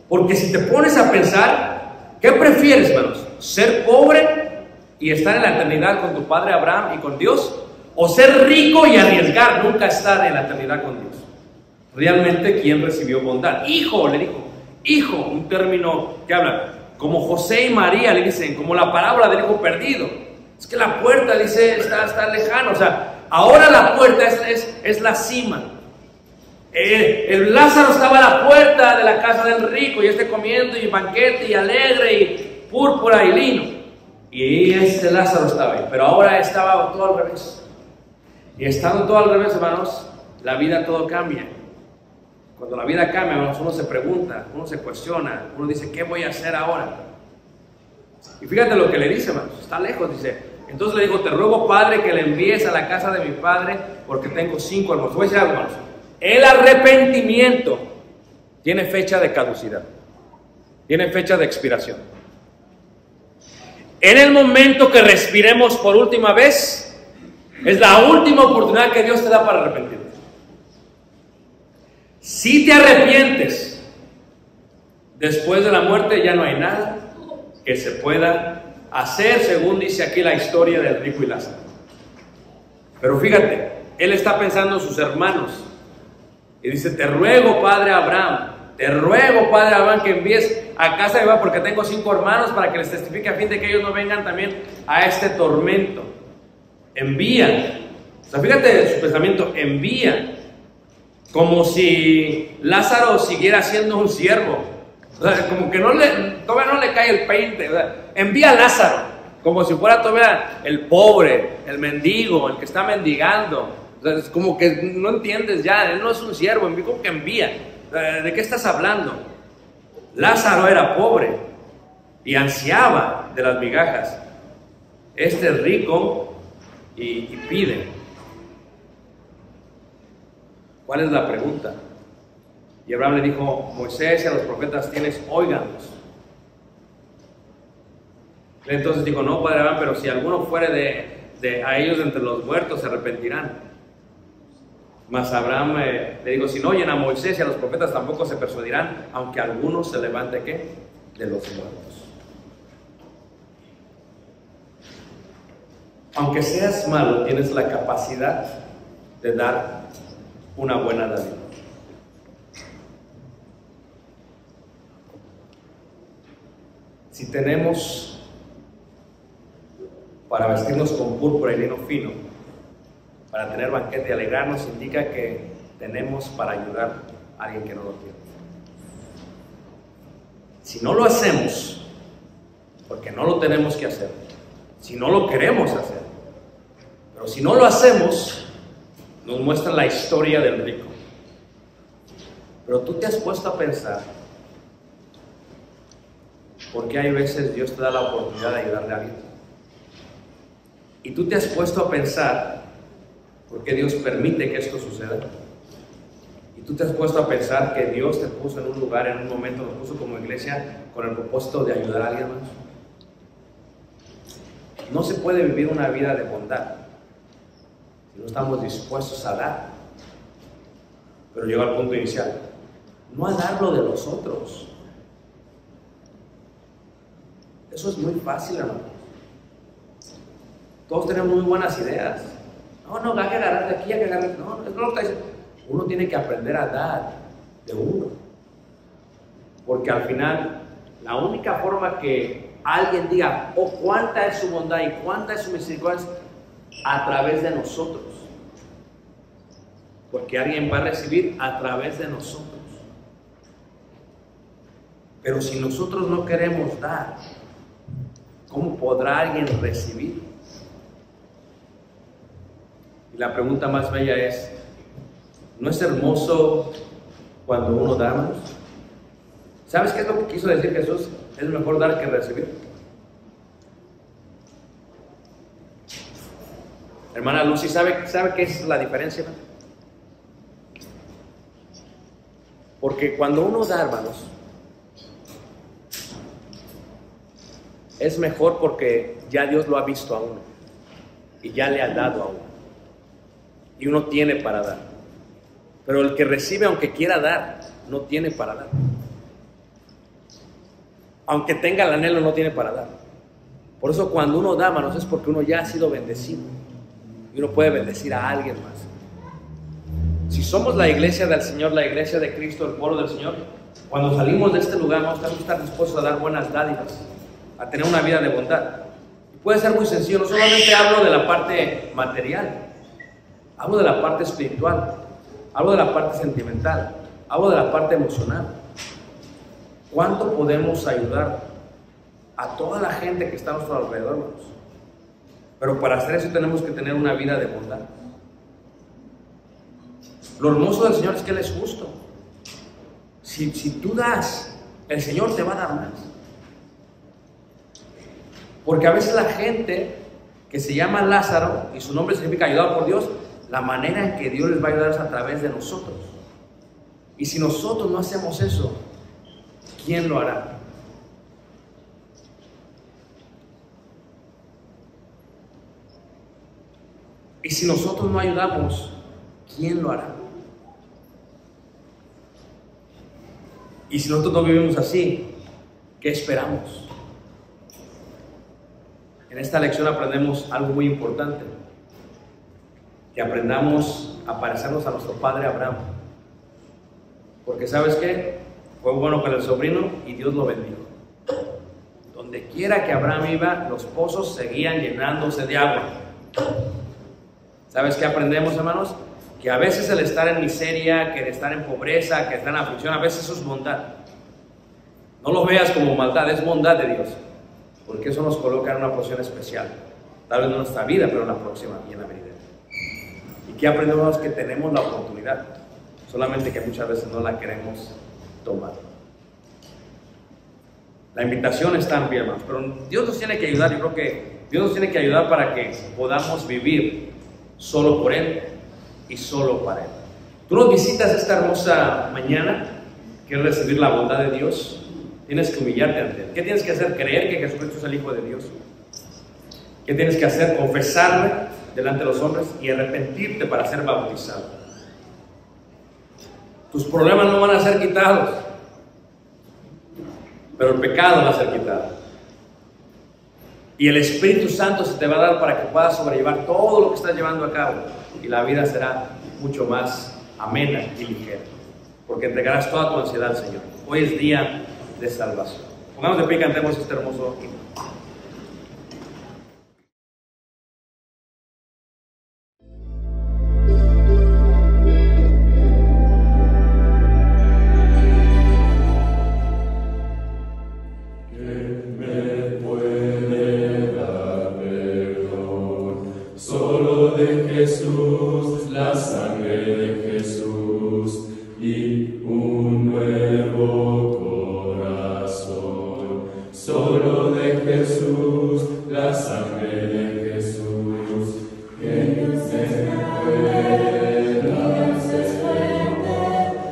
Porque si te pones a pensar, ¿qué prefieres, hermanos? ¿Ser pobre y estar en la eternidad con tu padre Abraham y con Dios? ¿O ser rico y arriesgar nunca estar en la eternidad con Dios? Realmente, ¿quién recibió bondad? Hijo, le dijo. Hijo, un término que habla como José y María, le dicen, como la parábola del hijo perdido. Es que la puerta, dice, está lejana. O sea, ahora la puerta es la cima. El Lázaro estaba a la puerta de la casa del rico y comiendo y banquete y alegre y púrpura y lino. Y Lázaro estaba ahí, pero ahora estaba todo al revés. Y estando todo al revés, hermanos, la vida todo cambia. Cuando la vida cambia, hermanos, uno se pregunta, uno se cuestiona, uno dice, ¿qué voy a hacer ahora? Y fíjate lo que le dice, hermanos, está lejos, dice. Entonces le dijo: te ruego, padre, que le envíes a la casa de mi padre, porque tengo 5 hermanos. Voy a decir algo, hermanos. El arrepentimiento tiene fecha de caducidad. Tiene fecha de expiración. En el momento que respiremos por última vez, es la última oportunidad que Dios te da para arrepentirte. Si te arrepientes después de la muerte, ya no hay nada que se pueda hacer, según dice aquí la historia del rico y Lázaro. Pero fíjate, él está pensando en sus hermanos y dice: te ruego, padre Abraham, que envíes a casa de Jehová, porque tengo 5 hermanos, para que les testifique, a fin de que ellos no vengan también a este tormento. Envía. O sea, fíjate su pensamiento: envía. Como si Lázaro siguiera siendo un siervo. O sea, como que todavía no le cae el peinte. O sea, envía a Lázaro, como si fuera todavía el pobre, el mendigo, el que está mendigando. O sea, es como que no entiendes ya, él no es un siervo, como que envía. ¿De qué estás hablando? Lázaro era pobre y ansiaba de las migajas. Este es rico y pide. ¿Cuál es la pregunta? Y Abraham le dijo: Moisés y a los profetas tienes, óiganlos. Entonces dijo: no, padre Abraham, pero si alguno fuere a ellos entre los muertos, se arrepentirán. Mas Abraham le dijo: si no oyen a Moisés y a los profetas, tampoco se persuadirán, aunque alguno se levante, ¿qué? De los muertos. Aunque seas malo, tienes la capacidad de dar una buena dádiva. Si tenemos para vestirnos con púrpura y lino fino, para tener banquete y alegrarnos, indica que tenemos para ayudar a alguien que no lo tiene. Si no lo hacemos, porque no lo tenemos que hacer, si no lo queremos hacer, pero si no lo hacemos, nos muestra la historia del rico. Pero tú te has puesto a pensar, porque hay veces Dios te da la oportunidad de ayudarle a alguien. Y tú te has puesto a pensar, ¿por qué Dios permite que esto suceda? Y tú te has puesto a pensar que Dios te puso en un lugar, en un momento, nos puso como iglesia con el propósito de ayudar a alguien más. No se puede vivir una vida de bondad si no estamos dispuestos a dar. Pero llego al punto inicial: no a dar lo de los otros. Eso es muy fácil, hermano. Todos tenemos muy buenas ideas. No, hay que agarrar de aquí, hay que agarrar. No, es lo que está diciendo. Uno tiene que aprender a dar de uno. Porque al final, la única forma que alguien diga: oh, cuánta es su bondad y cuánta es su misericordia, es a través de nosotros. Porque alguien va a recibir a través de nosotros. Pero si nosotros no queremos dar, ¿cómo podrá alguien recibir? Y la pregunta más bella es: ¿no es hermoso cuando uno da más? ¿Sabes qué es lo que quiso decir Jesús? Es mejor dar que recibir. Hermana Lucy, ¿sabe qué es la diferencia? Porque cuando uno da, hermanos, es mejor porque ya Dios lo ha visto a uno y ya le ha dado a uno y uno tiene para dar. Pero el que recibe, aunque quiera dar, no tiene para dar. Aunque tenga el anhelo, no tiene para dar. Por eso cuando uno da, hermanos, es porque uno ya ha sido bendecido y uno puede bendecir a alguien más. Si somos la iglesia del Señor, la iglesia de Cristo, el pueblo del Señor, cuando salimos de este lugar vamos a estar dispuestos a dar buenas dádivas, a tener una vida de bondad. Y puede ser muy sencillo. No solamente hablo de la parte material, hablo de la parte espiritual, hablo de la parte sentimental, hablo de la parte emocional. ¿Cuánto podemos ayudar a toda la gente que está a nuestro alrededor? Pero para hacer eso tenemos que tener una vida de bondad. Lo hermoso del Señor es que Él es justo. Si tú das, el Señor te va a dar más. Porque a veces la gente que se llama Lázaro, y su nombre significa ayudado por Dios, la manera en que Dios les va a ayudar es a través de nosotros. Y si nosotros no hacemos eso, ¿quién lo hará? Y si nosotros no ayudamos, ¿quién lo hará? Y si nosotros no vivimos así, ¿qué esperamos? En esta lección aprendemos algo muy importante. Que aprendamos a parecernos a nuestro padre Abraham. Porque ¿sabes qué? Fue bueno con el sobrino y Dios lo bendijo. Donde quiera que Abraham iba, los pozos seguían llenándose de agua. ¿Sabes qué aprendemos, hermanos? Que a veces el estar en miseria, que el estar en pobreza, que estar en aflicción, a veces eso es bondad. No lo veas como maldad, es bondad de Dios. Porque eso nos coloca en una posición especial. Tal vez no en nuestra vida, pero en la próxima y en la venidera. ¿Y qué aprendemos? Que tenemos la oportunidad. Solamente que muchas veces no la queremos tomar. La invitación está amplia, hermanos. Pero Dios nos tiene que ayudar. Yo creo que Dios nos tiene que ayudar para que podamos vivir solo por Él y solo para Él. Tú nos visitas esta hermosa mañana, quieres recibir la bondad de Dios, tienes que humillarte ante Él. ¿Qué tienes que hacer? Creer que Jesucristo es el Hijo de Dios. ¿Qué tienes que hacer? Confesarle delante de los hombres y arrepentirte para ser bautizado. Tus problemas no van a ser quitados, pero el pecado va a ser quitado. Y el Espíritu Santo se te va a dar para que puedas sobrellevar todo lo que estás llevando a cabo. Y la vida será mucho más amena y ligera. Porque entregarás toda tu ansiedad al Señor. Hoy es día de salvación. Pongamos de pie y cantemos este hermoso himno. Jesús, la sangre de Jesús y un nuevo corazón. Solo de Jesús, la sangre de Jesús, que no se pueda hacer.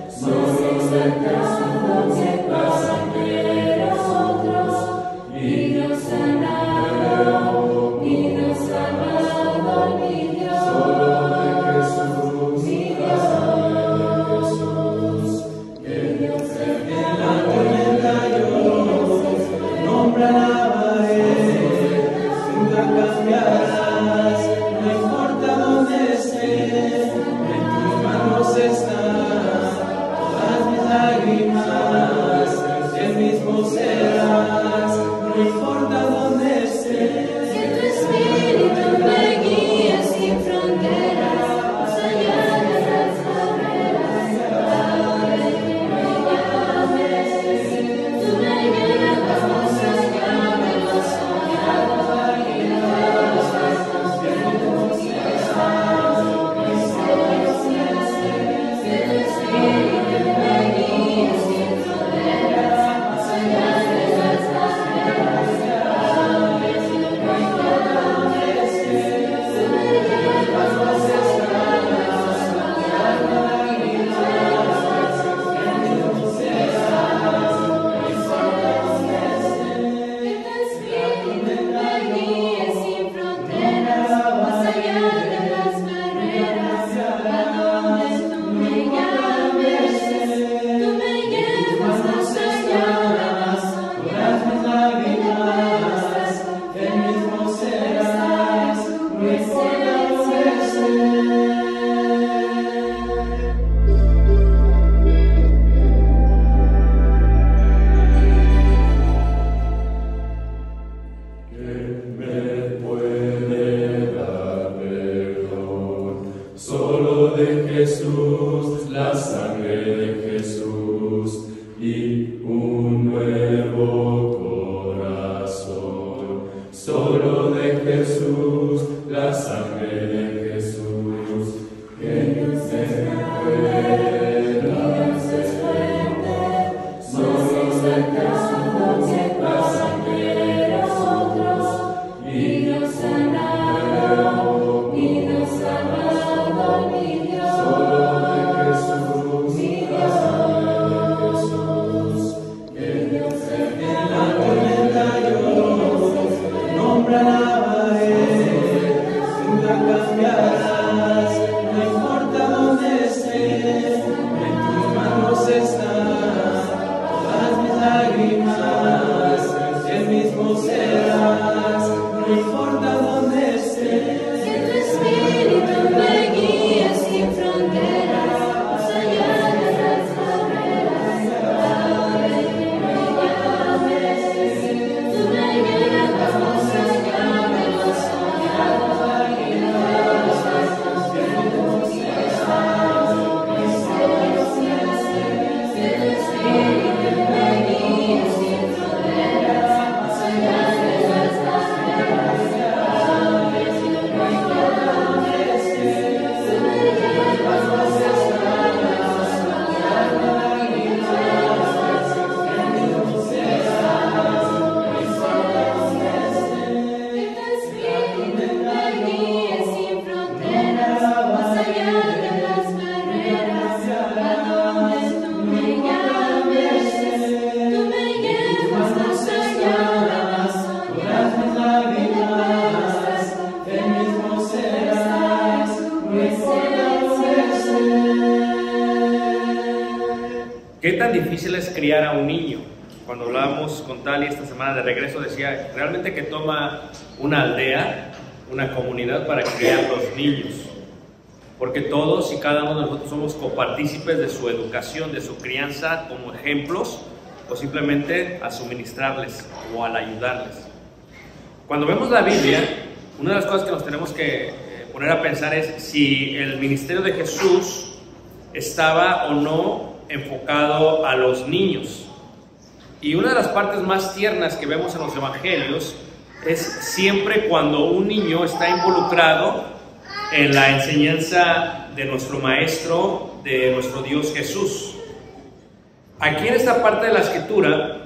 Solo de Jesús, la sangre de nosotros y nos sanado, y nos sanado, mi Dios. Solo de Jesús, mi Dios, que Dios En la tormenta yo nombre alabaré, nunca cambiarás, no importa dónde esté, en tus manos están todas mis lágrimas, el mismo serás, no importa dónde esté. Que tu espíritu me guíe sin fronteras, más allá de las barreras, a donde tú me llames. Tú me llevas más allá de lo soñado y de los actos que tú quieras. Que tu espíritu me guíe sin fronteras, más allá de las barreras, a donde tú me llames. Tú me llevas más allá de lo soñado y de los actos que tú quieras. Que tu espíritu me guíe sin fronteras, más allá de las barreras, a donde tú me llames. Tú me llevas más allá de lo soñado y de los actos que El mismo tú serás, no importa dónde estés. me puede dar perdón. Solo de Jesús, la sangre de Jesús y un nuevo corazón. Solo de Jesús, la sangre de Jesús, que no se pueda hacer. Solo de Jesús, la sangre de nosotros y nos sanado, y nos sanado, mi Dios. Solo de Jesús, mi Dios, que Dios En la tormenta yo nombre serás, no importa dónde estés. Que tu espíritu me guíe sin fronteras, más allá de las barreras, a donde tú me llames. Tú me llevas más allá de lo soñado y de los actos que tú quieras. Que tu espíritu me guíe sin fronteras, más allá de las barreras, a donde tú me llames. Tú me llevas más allá de lo soñado y de los actos que tú quieras. Que tu espíritu me guíe sin fronteras, más allá de las barreras, a donde tú me llames. Tú me llevas más allá de lo soñado y de los actos que Mismo serás, no importa dónde estés. ¿Qué tan difícil es criar a un niño? Cuando hablábamos con Tali esta semana de regreso, decía realmente que toma una aldea, una comunidad para criar los niños. Porque todos y cada uno de nosotros somos copartícipes de su educación, de su crianza como ejemplos, o simplemente a suministrarles o al ayudarles. Cuando vemos la Biblia, una de las cosas que nos tenemos que poner a pensar es si el ministerio de Jesús estaba o no enfocado a los niños. Y una de las partes más tiernas que vemos en los evangelios es siempre cuando un niño está involucrado en la enseñanza de nuestro Maestro, de nuestro Dios Jesús. Aquí en esta parte de la Escritura,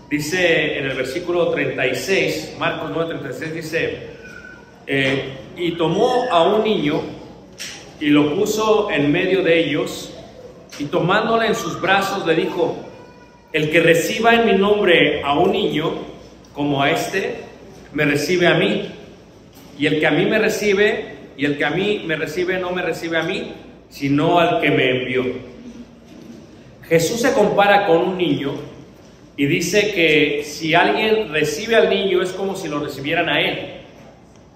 dice en el versículo 36, Marcos 9:36, dice, y tomó a un niño y lo puso en medio de ellos, y tomándole en sus brazos le dijo, el que reciba en mi nombre a un niño como a este, me recibe a mí, y el que a mí me recibe, y el que a mí me recibe no me recibe a mí, sino al que me envió. Jesús se compara con un niño y dice que si alguien recibe al niño es como si lo recibieran a él,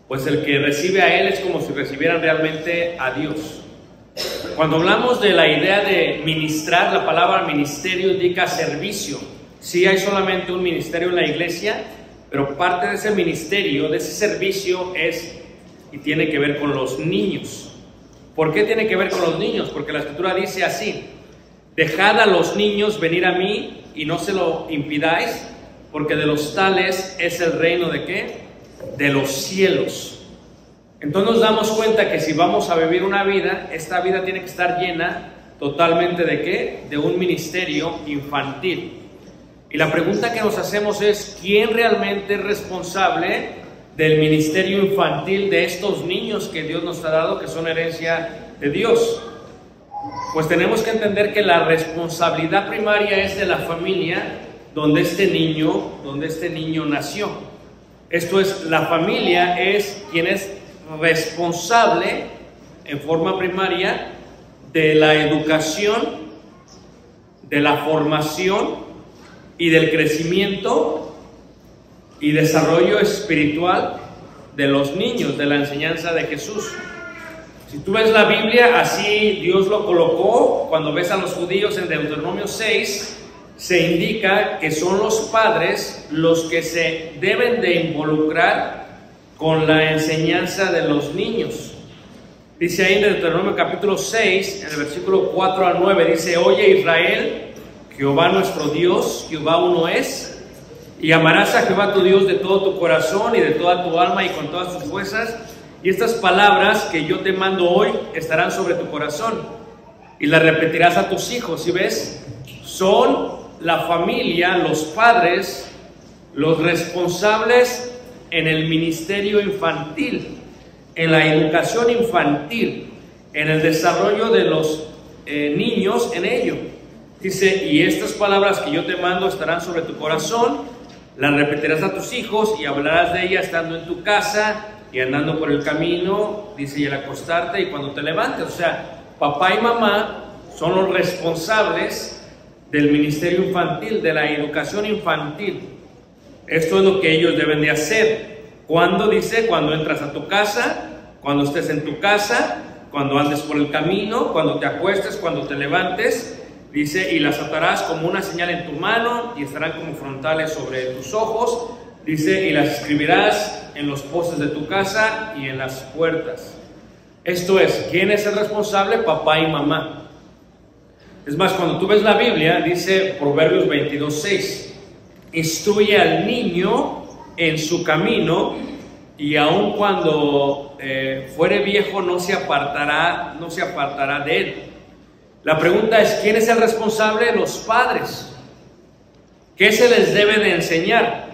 pues el que recibe a él es como si recibieran realmente a Dios. Cuando hablamos de la idea de ministrar, la palabra ministerio indica servicio. Sí hay solamente un ministerio en la iglesia, pero parte de ese ministerio, de ese servicio es y tiene que ver con los niños. ¿Por qué tiene que ver con los niños? Porque la Escritura dice así, dejad a los niños venir a mí y no se lo impidáis, porque de los tales es el reino ¿de qué? De los cielos. Entonces nos damos cuenta que si vamos a vivir una vida, esta vida tiene que estar llena totalmente ¿de qué? De un ministerio infantil. Y la pregunta que nos hacemos es, ¿quién realmente es responsable del ministerio infantil de estos niños que Dios nos ha dado, que son herencia de Dios? Pues tenemos que entender que la responsabilidad primaria es de la familia donde este niño nació. Esto es, la familia es quien es responsable en forma primaria de la educación, de la formación y del crecimiento y desarrollo espiritual de los niños, de la enseñanza de Jesús. Si tú ves la Biblia, así Dios lo colocó. Cuando ves a los judíos en Deuteronomio 6, se indica que son los padres los que se deben de involucrar con la enseñanza de los niños. Dice ahí en Deuteronomio capítulo 6, en el versículo 4 al 9, dice, oye Israel, Jehová nuestro Dios, Jehová uno es, y amarás a Jehová tu Dios de todo tu corazón y de toda tu alma y con todas tus fuerzas, y estas palabras que yo te mando hoy estarán sobre tu corazón, y las repetirás a tus hijos. ¿Sí ves? Son la familia, los padres, los responsables en el ministerio infantil, en la educación infantil, en el desarrollo de los niños en ello. Dice, y estas palabras que yo te mando estarán sobre tu corazón, las repetirás a tus hijos y hablarás de ellas estando en tu casa y andando por el camino, dice, y al acostarte y cuando te levantes. O sea, papá y mamá son los responsables del ministerio infantil, de la educación infantil. Esto es lo que ellos deben de hacer. ¿Cuándo? Dice, cuando entras a tu casa, cuando estés en tu casa, cuando andes por el camino, cuando te acuestes, cuando te levantes. Dice, y las atarás como una señal en tu mano y estarán como frontales sobre tus ojos. Dice, y las escribirás en los postes de tu casa y en las puertas. Esto es, ¿quién es el responsable? Papá y mamá. Es más, cuando tú ves la Biblia, dice Proverbios 22:6, instruye al niño en su camino y aun cuando fuere viejo no se apartará de él. La pregunta es, ¿quién es el responsable? Los padres. ¿Qué se les debe de enseñar?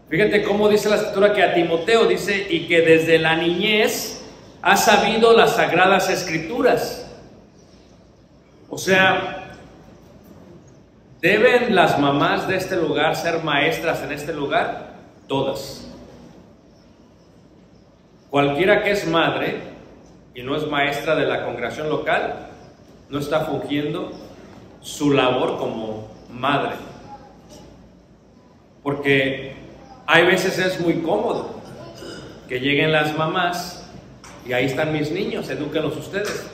Fíjate cómo dice la Escritura que a Timoteo dice, y que desde la niñez ha sabido las Sagradas Escrituras. O sea, ¿deben las mamás de este lugar ser maestras en este lugar? Todas. Cualquiera que es madre y no es maestra de la congregación local, no está fungiendo su labor como madre. Porque hay veces es muy cómodo que lleguen las mamás y ahí están mis niños, edúquenlos ustedes.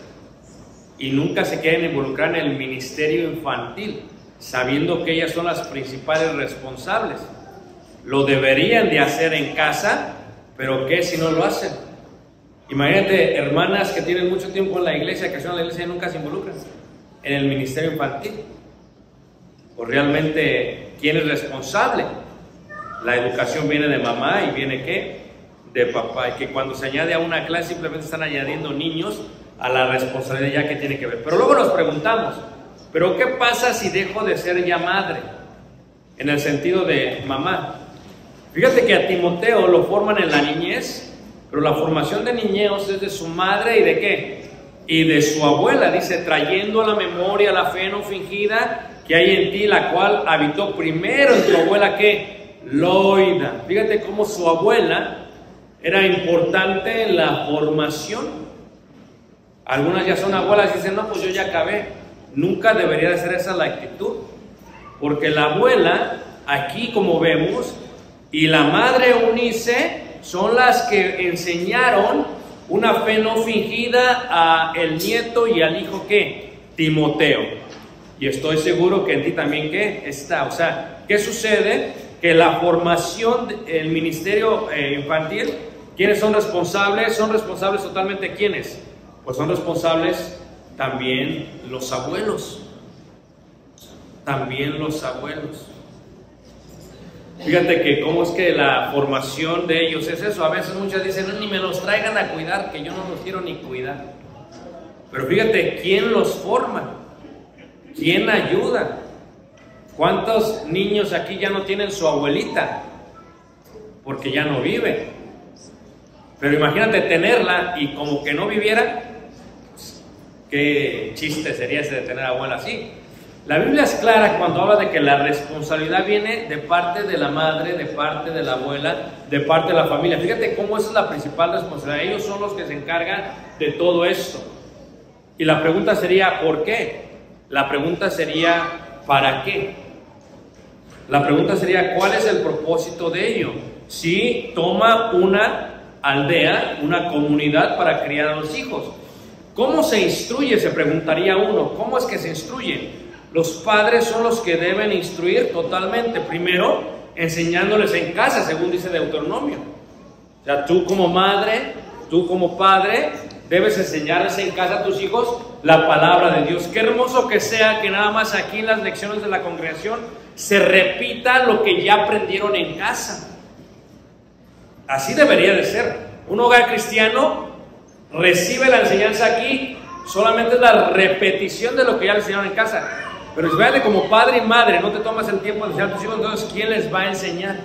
Y nunca se quieren involucrar en el ministerio infantil, sabiendo que ellas son las principales responsables. Lo deberían de hacer en casa, pero ¿qué si no lo hacen? Imagínate hermanas que tienen mucho tiempo en la iglesia, que son en la iglesia y nunca se involucran en el ministerio infantil. Pues realmente, ¿quién es responsable? La educación viene de mamá y viene ¿qué? De papá. Y que cuando se añade a una clase simplemente están añadiendo niños a la responsabilidad ya que tiene que ver. Pero luego nos preguntamos, ¿pero qué pasa si dejo de ser ya madre? En el sentido de mamá. Fíjate que a Timoteo lo forman en la niñez, pero la formación de niñeos es de su madre y de ¿qué? Y de su abuela. Dice, trayendo a la memoria la fe no fingida que hay en ti, la cual habitó primero en tu abuela ¿qué? Loida. Fíjate cómo su abuela era importante en la formación. Algunas ya son abuelas y dicen, no, pues yo ya acabé. Nunca debería de ser esa la actitud, porque la abuela, aquí como vemos, y la madre Eunice son las que enseñaron una fe no fingida a el nieto y al hijo ¿qué? Timoteo. Y estoy seguro que en ti también ¿qué? Está. O sea, ¿qué sucede? Que la formación, el ministerio infantil, ¿quiénes son responsables? Son responsables totalmente ¿quiénes? Pues son responsables también los abuelos. También los abuelos. Fíjate que cómo es que la formación de ellos es eso. A veces muchas dicen, no, ni me los traigan a cuidar, que yo no los quiero ni cuidar. Pero fíjate, ¿quién los forma? ¿Quién ayuda? ¿Cuántos niños aquí ya no tienen su abuelita? Porque ya no vive. Pero imagínate tenerla y como que no viviera. Qué chiste sería ese de tener abuela así. La Biblia es clara cuando habla de que la responsabilidad viene de parte de la madre, de parte de la abuela, de parte de la familia. Fíjate cómo esa es la principal responsabilidad. Ellos son los que se encargan de todo esto. Y la pregunta sería, ¿por qué? La pregunta sería, ¿para qué? La pregunta sería, ¿cuál es el propósito de ello? Si toma una aldea, una comunidad para criar a los hijos. ¿Cómo se instruye? Se preguntaría uno. ¿Cómo es que se instruye? Los padres son los que deben instruir totalmente. Primero, enseñándoles en casa, según dice Deuteronomio. O sea, tú como madre, tú como padre, debes enseñarles en casa a tus hijos la palabra de Dios. Qué hermoso que sea que nada más aquí en las lecciones de la congregación se repita lo que ya aprendieron en casa. Así debería de ser. Un hogar cristiano recibe la enseñanza aquí, solamente es la repetición de lo que ya le enseñaron en casa. Pero si como padre y madre no te tomas el tiempo de enseñar a tus hijos, entonces ¿quién les va a enseñar?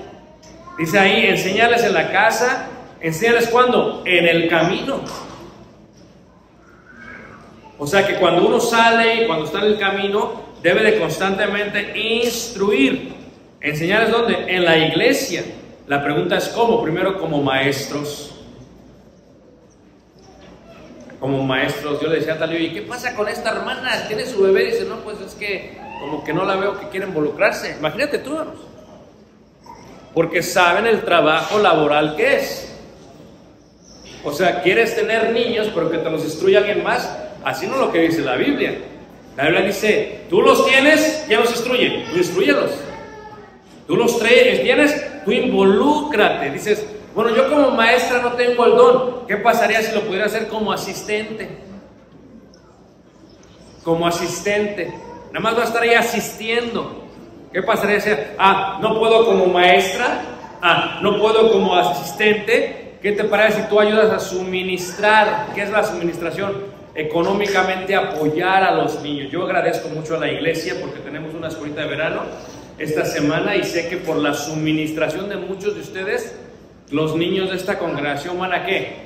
Dice ahí, enséñales en la casa. ¿Enséñales cuándo? En el camino. O sea que cuando uno sale y cuando está en el camino, debe de constantemente instruir. ¿Enseñarles dónde? En la iglesia. La pregunta es ¿cómo? Primero como maestros. Como maestros. Yo le decía a Talio, ¿y qué pasa con esta hermana? ¿Tiene su bebé? Y dice, no, pues es que como que no la veo que quiere involucrarse. Imagínate tú, hermanos. porque saben el trabajo laboral que es. O sea, quieres tener niños, pero que te los instruya alguien más. Así no es lo que dice la Biblia. La Biblia dice, tú los tienes, ¿quién los instruye? Tú instrúyelos. Tú los tienes, tú involúcrate. Dices, bueno, yo como maestra no tengo el don. ¿Qué pasaría si lo pudiera hacer como asistente? Como asistente. Nada más va a estar ahí asistiendo. ¿Qué pasaría si, no puedo como maestra? No puedo como asistente. ¿Qué te parece si tú ayudas a suministrar? ¿Qué es la suministración? Económicamente apoyar a los niños. Yo agradezco mucho a la iglesia porque tenemos una escuelita de verano esta semana y sé que por la suministración de muchos de ustedes, los niños de esta congregación van a ¿qué?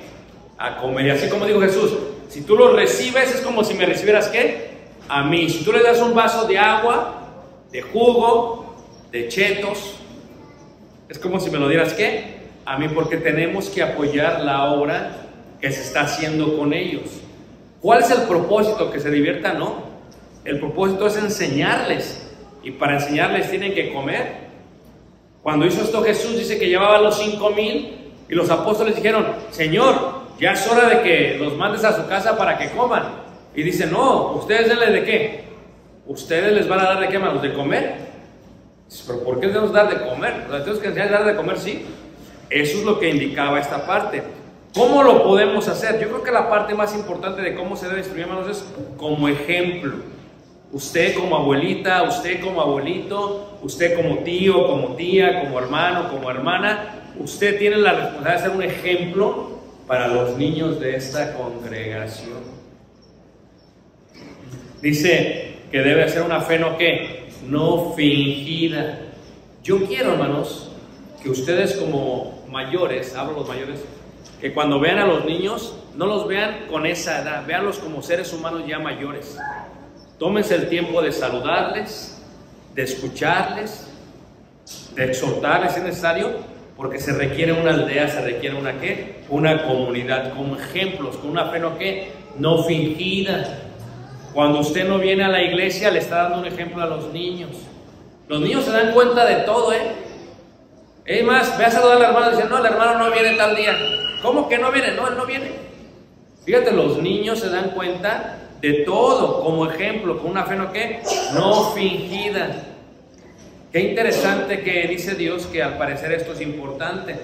A comer. Y así como dijo Jesús, si tú los recibes es como si me recibieras ¿qué? A mí. Si tú les das un vaso de agua, de jugo, de chetos, es como si me lo dieras ¿qué? A mí, porque tenemos que apoyar la obra que se está haciendo con ellos. ¿Cuál es el propósito? ¿Que se diviertan? No. El propósito es enseñarles. Y para enseñarles tienen que comer. Cuando hizo esto Jesús, dice que llevaba los 5,000 y los apóstoles dijeron, Señor, ya es hora de que los mandes a su casa para que coman. Y dice, no, ustedes denles de qué. Ustedes les van a dar de qué, manos, de comer. Pero ¿por qué les debemos dar de comer? O sea, tenemos que enseñar a dar de comer, sí. Eso es lo que indicaba esta parte. ¿Cómo lo podemos hacer? Yo creo que la parte más importante de cómo se debe instruir, hermanos, es como ejemplo. Usted como abuelita, usted como abuelito, usted como tío, como tía, como hermano, como hermana, usted tiene la responsabilidad de ser un ejemplo para los niños de esta congregación. Dice que debe ser una fe no ¿qué? No fingida. Yo quiero, hermanos, que ustedes como mayores, hablo los mayores, que cuando vean a los niños, no los vean con esa edad, véanlos como seres humanos ya mayores. Tómense el tiempo de saludarles, de escucharles, de exhortarles si es necesario, porque se requiere una aldea, se requiere una ¿qué? Una comunidad, con ejemplos, con una fe no ¿qué? No fingida. Cuando usted no viene a la iglesia, le está dando un ejemplo a los niños. Los niños se dan cuenta de todo, Es más, ve a saludar al hermano y dice, no, el hermano no viene tal día. ¿Cómo que no viene? No, él no viene. Fíjate, los niños se dan cuenta de todo, como ejemplo, con una fe no ¿qué? No fingida. Qué interesante que dice Dios que al parecer esto es importante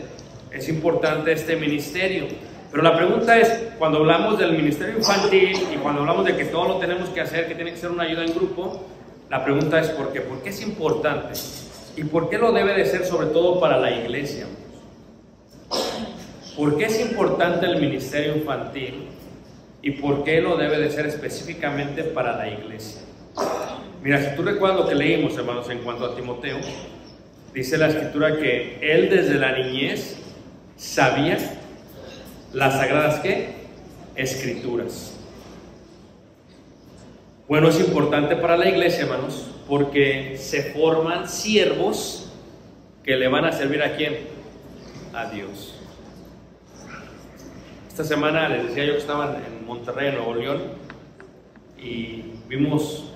este ministerio. Pero la pregunta es, cuando hablamos del ministerio infantil y cuando hablamos de que todo lo tenemos que hacer, que tiene que ser una ayuda en grupo, la pregunta es ¿por qué? ¿Por qué es importante? ¿Y por qué lo debe de ser sobre todo para la iglesia? ¿Por qué es importante el ministerio infantil? ¿Y por qué lo debe de ser específicamente para la iglesia? Mira, si tú recuerdas lo que leímos, hermanos, en cuanto a Timoteo, dice la escritura que él desde la niñez sabía las sagradas ¿qué? Escrituras. Bueno, es importante para la iglesia, hermanos, porque se forman siervos que le van a servir ¿a quién? A Dios. Esta semana les decía yo que estaban en Monterrey, Nuevo León, y vimos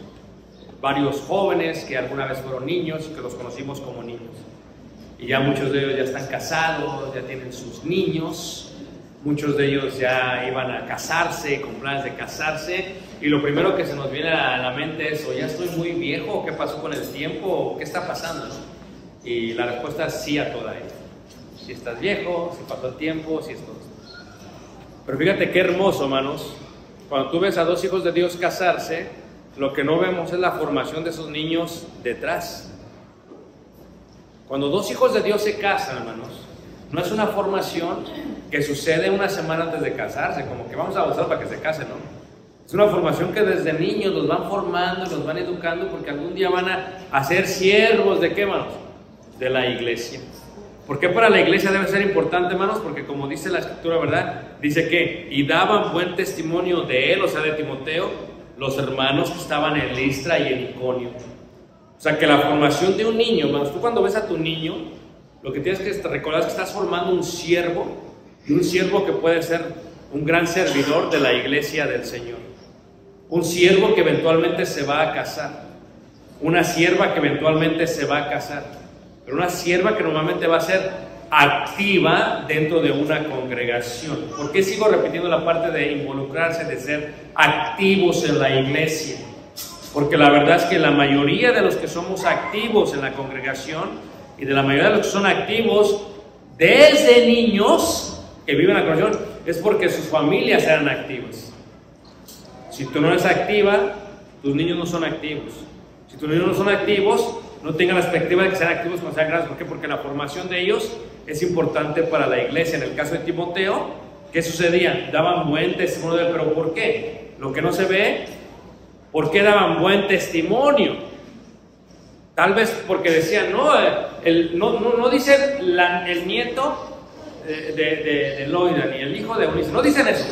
varios jóvenes que alguna vez fueron niños, que los conocimos como niños. Y ya muchos de ellos ya están casados, ya tienen sus niños, muchos de ellos ya iban a casarse, con planes de casarse, y lo primero que se nos viene a la mente es, o ya estoy muy viejo, ¿qué pasó con el tiempo? ¿Qué está pasando? Y la respuesta es sí a toda ella. Si estás viejo, si pasó el tiempo, si esto. Pero fíjate qué hermoso, hermanos, cuando tú ves a dos hijos de Dios casarse, lo que no vemos es la formación de esos niños detrás. Cuando dos hijos de Dios se casan, hermanos, no es una formación que sucede una semana antes de casarse, como que vamos a avanzar para que se casen, ¿no? Es una formación que desde niños los van formando, los van educando, porque algún día van a ser siervos de qué, hermanos, de la iglesia. ¿Por qué para la iglesia debe ser importante, hermanos? Porque como dice la escritura, ¿verdad? Dice que, y daban buen testimonio de él, o sea, de Timoteo, los hermanos que estaban en Listra y en Iconio. O sea, que la formación de un niño, hermanos, tú cuando ves a tu niño, lo que tienes que recordar es que estás formando un siervo, y un siervo que puede ser un gran servidor de la iglesia del Señor. Un siervo que eventualmente se va a casar. Una sierva que eventualmente se va a casar. pero una sierva que normalmente va a ser activa dentro de una congregación. ¿Por qué sigo repitiendo la parte de involucrarse, de ser activos en la iglesia? Porque la verdad es que la mayoría de los que somos activos en la congregación y de la mayoría de los que son activos desde niños que viven en la congregación es porque sus familias eran activas. Si tú no eres activa, tus niños no son activos. Si tus niños no son activos, no tengan la expectativa de que sean activos cuando sean grandes. ¿Por qué? Porque la formación de ellos es importante para la iglesia. En el caso de Timoteo, ¿qué sucedía? Daban buen testimonio de él, pero ¿por qué? Lo que no se ve, ¿por qué daban buen testimonio? Tal vez porque decían, no dice el nieto de Loida, ni el hijo de Eunice, no dicen eso.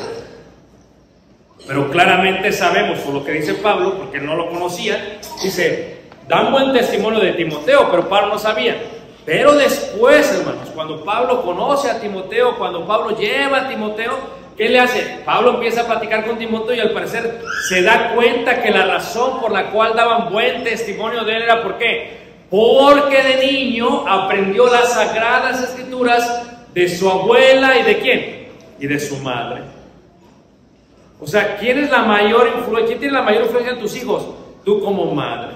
Pero claramente sabemos, por lo que dice Pablo, porque no lo conocían, dice, dan buen testimonio de Timoteo, pero Pablo no sabía. Pero después, hermanos, cuando Pablo conoce a Timoteo, cuando Pablo lleva a Timoteo, ¿qué le hace? Pablo empieza a platicar con Timoteo y al parecer se da cuenta que la razón por la cual daban buen testimonio de él era ¿por qué? Porque de niño aprendió las sagradas escrituras de su abuela y ¿de quién? Y de su madre. O sea, ¿quién es la mayor influencia? ¿Quién tiene la mayor influencia en tus hijos? Tú como madre.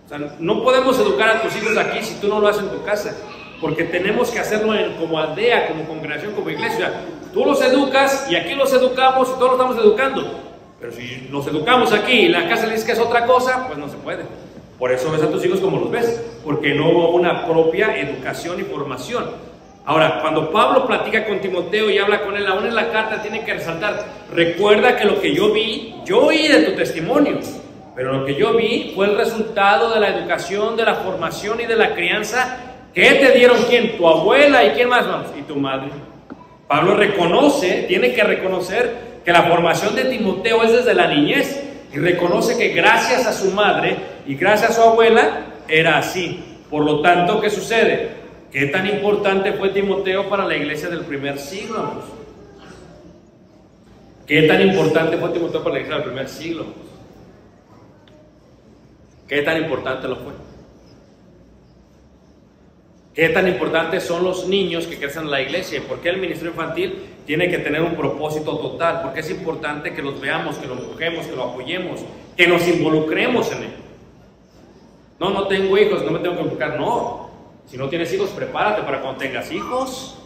O sea, no podemos educar a tus hijos aquí si tú no lo haces en tu casa, porque tenemos que hacerlo como aldea, como congregación, como iglesia. Tú los educas y aquí los educamos y todos los estamos educando. Pero si los educamos aquí y la casa le dice que es otra cosa, pues no se puede. Por eso ves a tus hijos como los ves, porque no hubo una propia educación y formación. Ahora, cuando Pablo platica con Timoteo y habla con él, aún en la carta tiene que resaltar, recuerda que lo que yo oí de tu testimonio, pero lo que yo vi fue el resultado de la educación, de la formación y de la crianza que te dieron ¿quién? Tu abuela y ¿quién más, vamos? Y tu madre. Pablo tiene que reconocer que la formación de Timoteo es desde la niñez y reconoce que gracias a su madre y gracias a su abuela era así. Por lo tanto, ¿qué sucede? ¿Qué tan importante fue Timoteo para la iglesia del primer siglo, amigos? ¿Qué tan importante fue Timoteo para la iglesia del primer siglo? ¿Qué tan importante lo fue? ¿Qué tan importantes son los niños que crecen en la iglesia? ¿Y por qué el ministerio infantil tiene que tener un propósito total? Porque es importante que los veamos, que lo empujemos, que lo apoyemos, que nos involucremos en él. No tengo hijos, no me tengo que involucrar. No, si no tienes hijos, prepárate para cuando tengas hijos.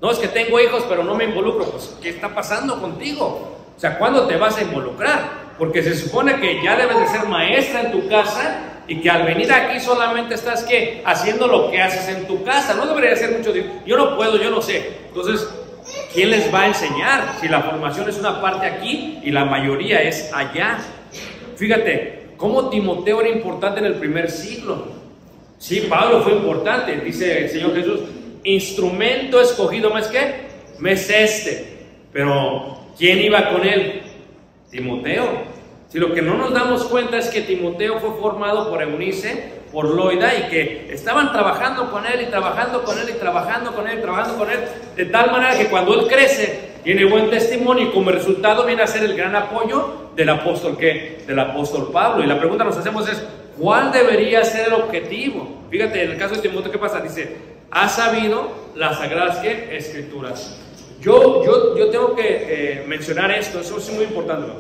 No, es que tengo hijos, pero no me involucro. Pues, ¿qué está pasando contigo? O sea, ¿cuándo te vas a involucrar? Porque se supone que ya debes de ser maestra en tu casa y que al venir aquí solamente estás ¿qué? Haciendo lo que haces en tu casa. No debería ser mucho. Yo no puedo, yo no sé. Entonces, ¿quién les va a enseñar? Si la formación es una parte aquí y la mayoría es allá. Fíjate, cómo Timoteo era importante en el primer siglo. Sí, Pablo fue importante. Dice el Señor Jesús, instrumento escogido más que me es este. Pero, ¿quién iba con él? Timoteo. Si lo que no nos damos cuenta es que Timoteo fue formado por Eunice, por Loida, y que estaban trabajando con él y trabajando con él y trabajando con él y trabajando con él, de tal manera que cuando él crece tiene buen testimonio y como resultado viene a ser el gran apoyo del apóstol ¿qué? Del apóstol Pablo. Y la pregunta que nos hacemos es, ¿cuál debería ser el objetivo? Fíjate, en el caso de Timoteo, ¿qué pasa? Dice, ha sabido las sagradas ¿qué? Escrituras. Yo tengo que mencionar esto, eso es muy importante.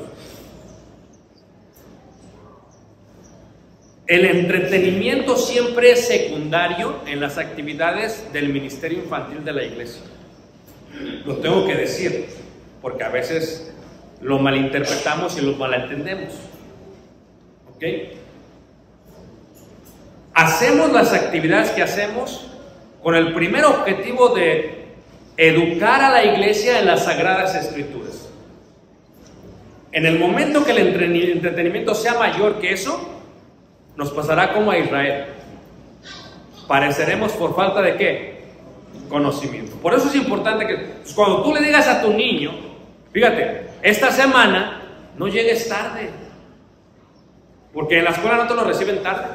El entretenimiento siempre es secundario en las actividades del ministerio infantil de la iglesia. Lo tengo que decir, porque a veces lo malinterpretamos y lo malentendemos. ¿Ok? Hacemos las actividades que hacemos con el primer objetivo de educar a la iglesia en las sagradas escrituras. En el momento que el entretenimiento sea mayor que eso, nos pasará como a Israel. Pareceremos por falta de ¿qué? Conocimiento. Por eso es importante que cuando tú le digas a tu niño, fíjate, esta semana no llegues tarde, porque en la escuela no te lo reciben tarde.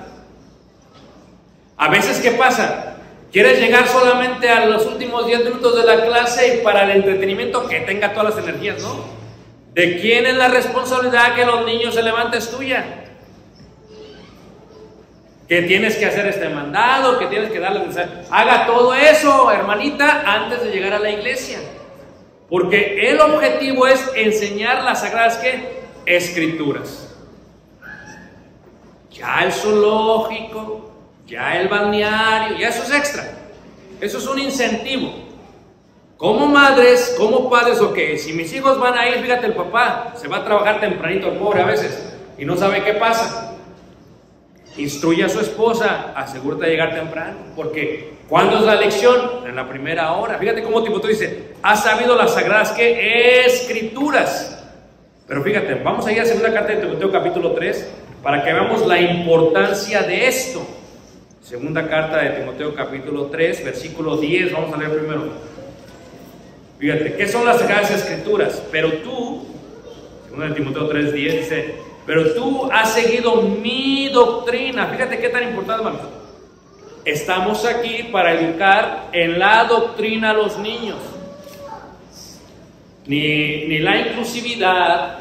A veces, ¿qué pasa? Quieres llegar solamente a los últimos 10 minutos de la clase y para el entretenimiento que tenga todas las energías, ¿no? ¿De quién es la responsabilidad que los niños se levanten? Es tuya. que tienes que hacer este mandado, que tienes que darle, haga todo eso, hermanita, antes de llegar a la iglesia. Porque el objetivo es enseñar las sagradas ¿qué? Escrituras. Ya el zoológico, ya el balneario, ya eso es extra. Eso es un incentivo. Como madres, como padres, ok, si mis hijos van a ir, fíjate, el papá se va a trabajar tempranito, el pobre a veces, y no sabe qué pasa. Instruye a su esposa, asegúrate de llegar temprano, porque ¿cuándo es la lección? En la primera hora. Fíjate cómo Timoteo dice, has sabido las sagradas ¿qué? Escrituras. Pero fíjate, vamos a ir a la segunda carta de Timoteo capítulo 3, para que veamos la importancia de esto. Segunda carta de Timoteo capítulo 3, versículo 10, vamos a leer primero. Fíjate, ¿qué son las sagradas escrituras? Pero tú, segunda de Timoteo 3, 10 dice, pero tú has seguido mi doctrina. Fíjate qué tan importante, hermanos. Estamos aquí para educar en la doctrina a los niños. Ni la inclusividad,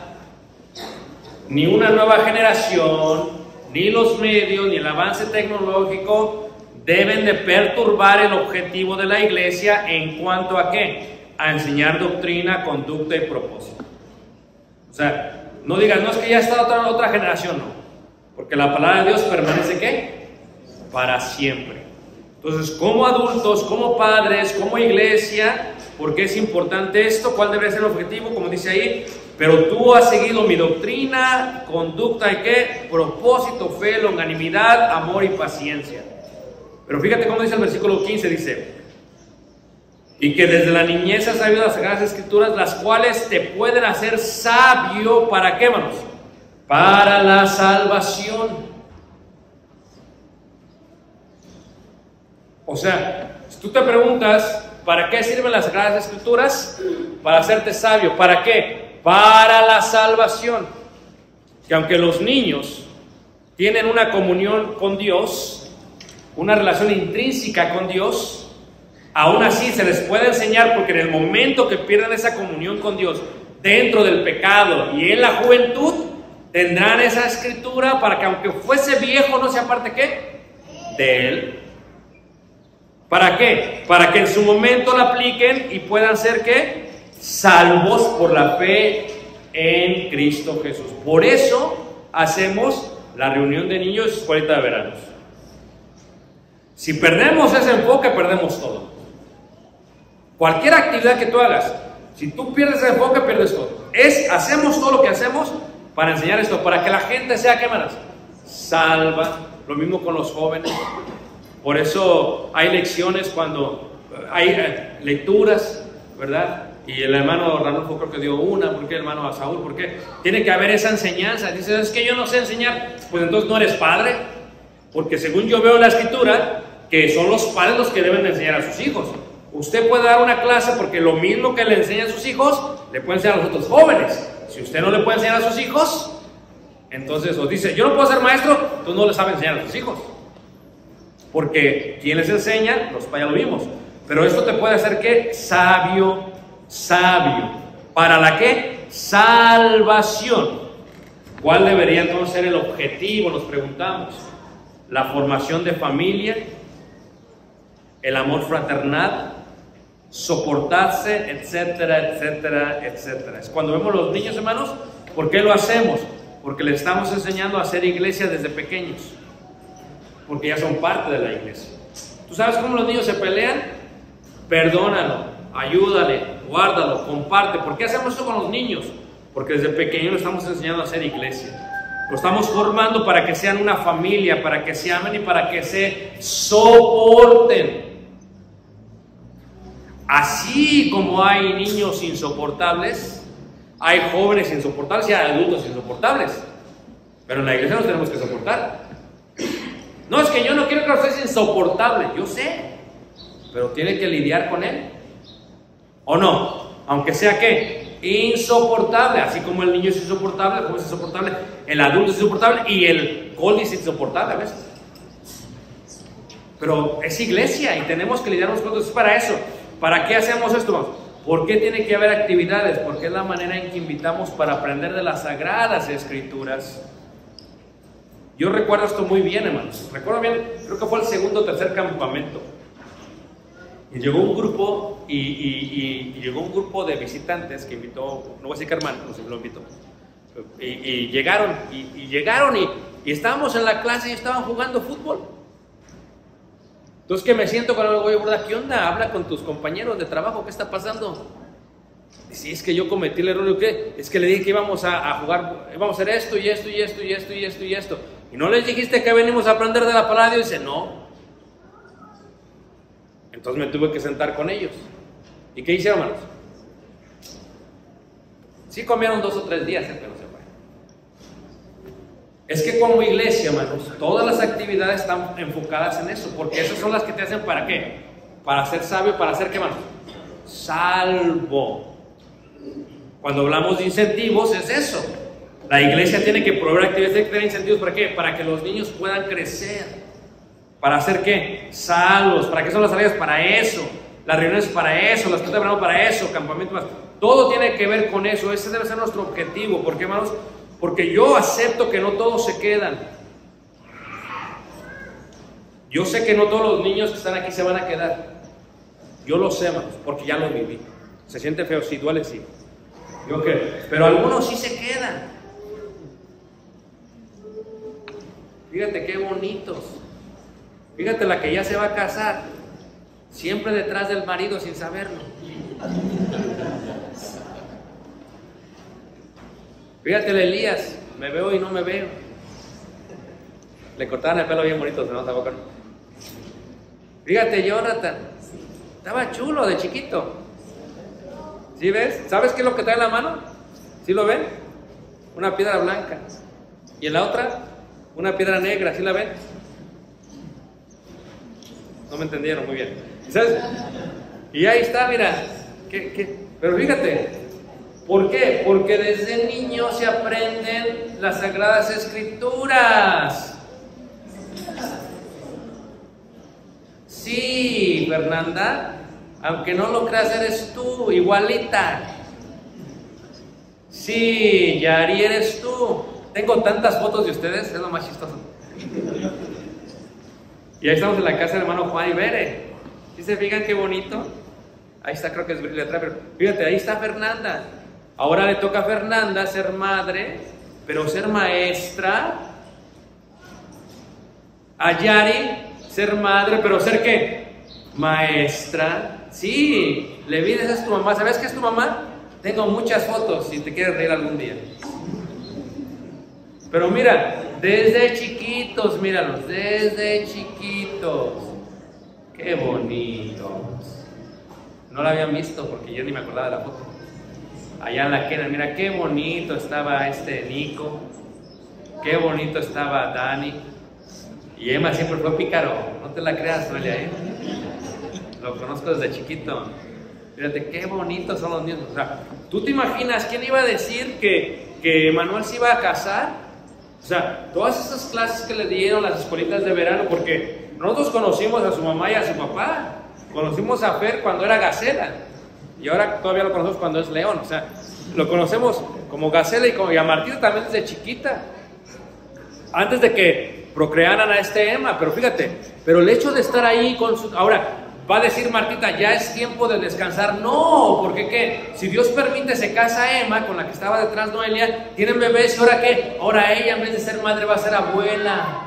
ni una nueva generación, ni los medios, ni el avance tecnológico deben de perturbar el objetivo de la iglesia en cuanto a ¿qué? A enseñar doctrina, conducta y propósito. O sea, no digas, no es que ya está otra generación, no. Porque la palabra de Dios permanece ¿qué? Para siempre. Entonces, como adultos, como padres, como iglesia, ¿por qué es importante esto? ¿Cuál debe ser el objetivo? Como dice ahí, pero tú has seguido mi doctrina, conducta y ¿qué? Propósito, fe, longanimidad, amor y paciencia. Pero fíjate cómo dice el versículo 15, dice, y que desde la niñez has sabido las sagradas escrituras, las cuales te pueden hacer sabio, ¿para qué, hermanos? Para la salvación. O sea, si tú te preguntas, ¿para qué sirven las sagradas escrituras? Para hacerte sabio. ¿Para qué? Para la salvación. Que aunque los niños tienen una comunión con Dios, una relación intrínseca con Dios, aún así se les puede enseñar, porque en el momento que pierdan esa comunión con Dios dentro del pecado y en la juventud, tendrán esa escritura para que aunque fuese viejo no se aparte ¿qué? De él. ¿Para qué? Para que en su momento la apliquen y puedan ser ¿qué? Salvos por la fe en Cristo Jesús. Por eso hacemos la reunión de niños y escuelita de veranos. Si perdemos ese enfoque, perdemos todo. Cualquier actividad que tú hagas, si tú pierdes el enfoque, pierdes todo. Hacemos todo lo que hacemos para enseñar esto, para que la gente sea, ¿qué manas? Salva. Lo mismo con los jóvenes. Por eso hay lecciones cuando hay lecturas, ¿verdad? Y el hermano Ranulfo creo que dio una, ¿por qué el hermano Saúl? ¿Por qué? Tiene que haber esa enseñanza. Dice, es que yo no sé enseñar. Pues entonces no eres padre, porque según yo veo en la escritura, que son los padres los que deben de enseñar a sus hijos. Usted puede dar una clase porque lo mismo que le enseña a sus hijos, le puede enseñar a los otros jóvenes. Si usted no le puede enseñar a sus hijos, entonces os dice, yo no puedo ser maestro, entonces no le sabe enseñar a sus hijos. Porque quien les enseña, los padres ya lo vimos. Pero esto te puede hacer ¿qué? Sabio. ¿Para la qué? Salvación. ¿Cuál debería entonces ser el objetivo? Nos preguntamos. La formación de familia, el amor fraternal, soportarse, etcétera, etcétera, etcétera. Es cuando vemos los niños, hermanos, ¿por qué lo hacemos? Porque les estamos enseñando a hacer iglesia desde pequeños, porque ya son parte de la iglesia. ¿Tú sabes cómo los niños se pelean? Perdónalo, ayúdale, guárdalo, comparte. ¿Por qué hacemos esto con los niños? Porque desde pequeños les estamos enseñando a hacer iglesia. Lo estamos formando para que sean una familia, para que se amen y para que se soporten. Así como hay niños insoportables, hay jóvenes insoportables y hay adultos insoportables. Pero en la iglesia nos tenemos que soportar. No, es que yo no quiero que usted sea insoportable. Yo sé, pero tiene que lidiar con él. ¿O no? Aunque sea ¿qué? Insoportable. Así como el niño es insoportable, el joven es insoportable, el adulto es insoportable y el coli es insoportable a veces. Pero es iglesia y tenemos que lidiarnos con eso. Es para eso. ¿Para qué hacemos esto? ¿Por qué tiene que haber actividades? Porque es la manera en que invitamos para aprender de las sagradas escrituras. Yo recuerdo esto muy bien, hermanos. Recuerdo bien, creo que fue el segundo o tercer campamento. Y llegó un grupo, y llegó un grupo de visitantes que invitó, no voy a decir que hermano, no sé si lo invitó. Y llegaron, y estábamos en la clase y estaban jugando fútbol. Entonces que me siento con el güey, ¿verdad? ¿Qué onda? Habla con tus compañeros de trabajo, ¿qué está pasando? Si es que yo cometí el error, ¿qué? Es que le dije que íbamos a jugar, íbamos a hacer esto y esto y esto y esto y esto y esto. ¿Y no les dijiste que venimos a aprender de la palabra de Dios? Dice, no. Entonces me tuve que sentar con ellos. ¿Y qué hicieron, hermanos? Sí comieron 2 o 3 días, pero se fue. Es que como iglesia, hermanos, todas las actividades están enfocadas en eso, porque esas son las que te hacen ¿para qué? Para ser sabio, para ser ¿qué, hermanos? Salvo. Cuando hablamos de incentivos es eso. La iglesia tiene que proveer actividades, tiene que tener incentivos, ¿para qué? Para que los niños puedan crecer. ¿Para hacer qué? Salvos. ¿Para qué son las salidas? Para eso. Las reuniones para eso, las clases de verano para eso, campamento más. Todo tiene que ver con eso. Ese debe ser nuestro objetivo. ¿Por qué, hermanos? Porque yo acepto que no todos se quedan. Yo sé que no todos los niños que están aquí se van a quedar. Yo lo sé, hermanos, porque ya lo viví. Se siente feo, sí, duele, sí. Yo qué, pero algunos sí se quedan. Fíjate qué bonitos. Fíjate la que ya se va a casar, siempre detrás del marido sin saberlo. Fíjate el Elías, me veo y no me veo. Le cortaban el pelo bien bonito, se nota boca. Fíjate Jonathan, estaba chulo de chiquito. ¿Sí ves? ¿Sabes qué es lo que trae en la mano? ¿Sí lo ven? Una piedra blanca. Y en la otra, una piedra negra, ¿sí la ven? No me entendieron muy bien. ¿Sabes? Y ahí está, mira. Pero fíjate, ¿por qué? Porque desde niños se aprenden las Sagradas Escrituras. Sí, Fernanda, aunque no lo creas, eres tú, igualita. Sí, Yari, eres tú. Tengo tantas fotos de ustedes, es lo más chistoso. Y ahí estamos en la casa del hermano Juan y Bere. ¿Sí se fijan qué bonito? Ahí está, creo que es letra, pero fíjate, ahí está Fernanda. Ahora le toca a Fernanda ser madre, pero ser maestra. A Yari ser madre, pero ser ¿qué? Maestra. Sí, Levi, esa es tu mamá. ¿Sabes qué es tu mamá? Tengo muchas fotos si te quieres reír algún día. Pero mira, desde chiquitos, míralos, desde chiquitos. Qué bonitos. No la habían visto porque yo ni me acordaba de la foto. Allá en la quena, mira qué bonito estaba Nico. Qué bonito estaba Dani. Y Emma siempre fue pícaro. No te la creas, Noelia, ¿eh? Lo conozco desde chiquito. Fíjate qué bonitos son los niños. O sea, ¿tú te imaginas quién iba a decir que Manuel se iba a casar? O sea, todas esas clases que le dieron las escuelitas de verano, porque nosotros conocimos a su mamá y a su papá. Conocimos a Fer cuando era Gacela. Y ahora todavía lo conocemos cuando es León. O sea, lo conocemos como Gacela y a Martita también desde chiquita. Antes de que procrearan a Emma. Pero fíjate, pero el hecho de estar ahí con su... Ahora, va a decir Martita, ya es tiempo de descansar. No, porque ¿qué? Si Dios permite, se casa Emma, con la que estaba detrás Noelia, tienen bebés, ¿y ahora qué? Ahora ella, en vez de ser madre, va a ser abuela.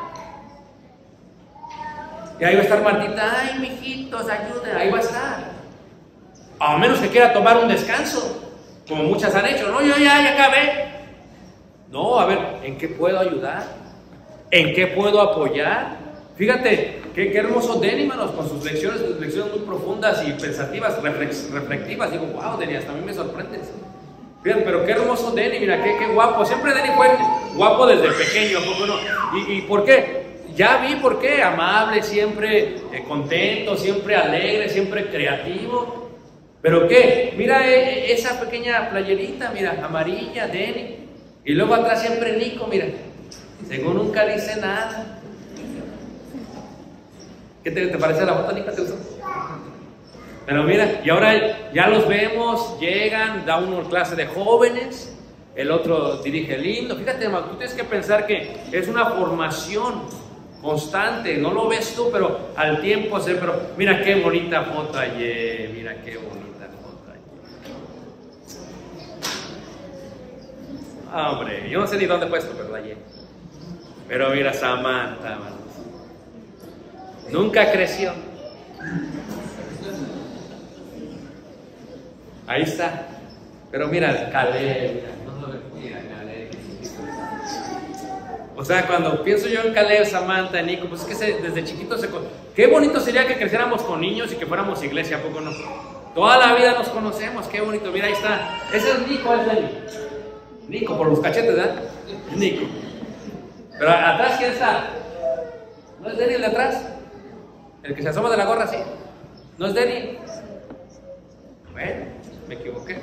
Y ahí va a estar Martita, ay, mijitos, ayuden, ahí va a estar. A menos que quiera tomar un descanso, como muchas han hecho. No, yo ya acabé. No, a ver, ¿en qué puedo ayudar? ¿En qué puedo apoyar? Fíjate, qué hermoso Denny, hermanos, con sus lecciones muy profundas y pensativas, reflexivas. Digo, wow, Denny, hasta a mí me sorprendes. Fíjate, pero qué hermoso Denny, mira, qué guapo. Siempre Denny fue guapo desde pequeño, ¿a poco no? ¿Y por qué? Ya vi por qué. Amable, siempre contento, siempre alegre, siempre creativo. ¿Pero qué? Mira esa pequeña playerita, mira, amarilla, Denny. Y luego atrás siempre Nico, mira. Según nunca dice nada. ¿Qué te parece la foto, Nico? ¿Te gustó? Pero mira, y ahora ya los vemos, llegan, da una clase de jóvenes, el otro dirige el himno. Fíjate, hermano, tú tienes que pensar que es una formación constante, no lo ves tú, pero al tiempo hacer, pero mira qué bonita foto ayer, mira qué bonita foto ayer. Hombre, yo no sé ni dónde he puesto, pero ayer. Pero mira, Samantha, hermano. Nunca creció. Ahí está. Pero mira, Caleb, mira, Caleb. O sea, cuando pienso yo en Caleb, Samantha, Nico, pues es que desde chiquitos qué bonito sería que creciéramos con niños y que fuéramos iglesia, ¿a poco no? Toda la vida nos conocemos, qué bonito. Mira, ahí está. Ese es Nico, es Dani. Nico, por los cachetes, ¿verdad? Es Nico. Pero atrás, ¿quién está? ¿No es Dani el de atrás? El que se asoma de la gorra, sí. ¿No es Dani? Bueno, me equivoqué.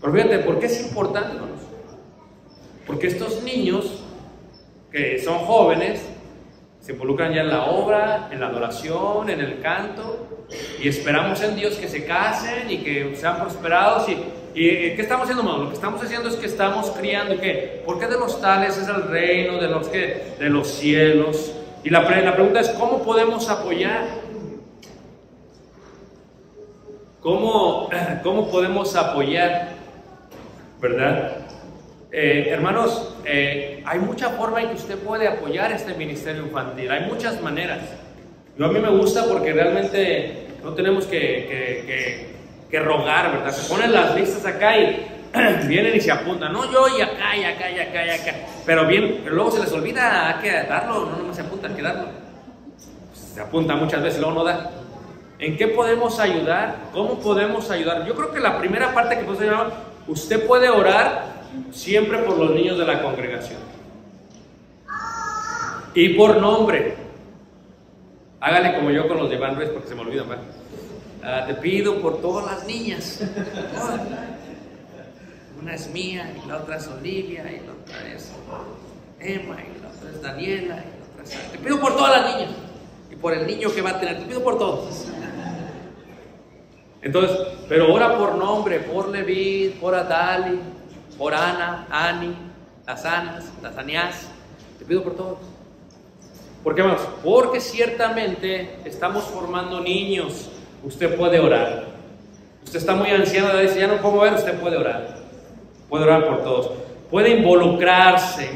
Pero fíjate, ¿por qué es importante, hermanos? Porque estos niños que son jóvenes se involucran ya en la obra, en la adoración, en el canto, y esperamos en Dios que se casen y que sean prosperados. ¿Y qué estamos haciendo, hermano? Lo que estamos haciendo es que estamos criando, ¿qué? Porque de los tales es el reino, de los cielos. Y la pregunta es, ¿cómo podemos apoyar? ¿Cómo podemos apoyar? ¿Verdad? Hermanos, hay mucha forma en que usted puede apoyar este ministerio infantil. Hay muchas maneras. A mí me gusta porque realmente no tenemos que rogar, ¿verdad? Se ponen las listas acá y vienen y se apuntan. No, yo y acá, y acá, y acá, y acá. Pero luego se les olvida, hay que darlo, no nomás se apunta, hay que darlo. Se apunta muchas veces y luego no da. ¿En qué podemos ayudar? ¿Cómo podemos ayudar? Yo creo que la primera parte que podemos ayudar, usted puede orar siempre por los niños de la congregación. Y por nombre. Hágale como yo con los de Van Ruiz porque se me olvidan, ¿verdad? Te pido por todas las niñas. Una es mía, y la otra es Olivia, y la otra es Emma, y la otra es Daniela, y la otra es... Te pido por todas las niñas. Y por el niño que va a tener, te pido por todos. Entonces, pero ora por nombre, por Leví, por Adali, por Ana, Ani, las Anas, las Anias. Te pido por todos. ¿Por qué, hermanos? Porque ciertamente estamos formando niños. Usted puede orar. Usted está muy anciano, dice, ya no puedo ver, usted puede orar. Puede orar por todos. Puede involucrarse.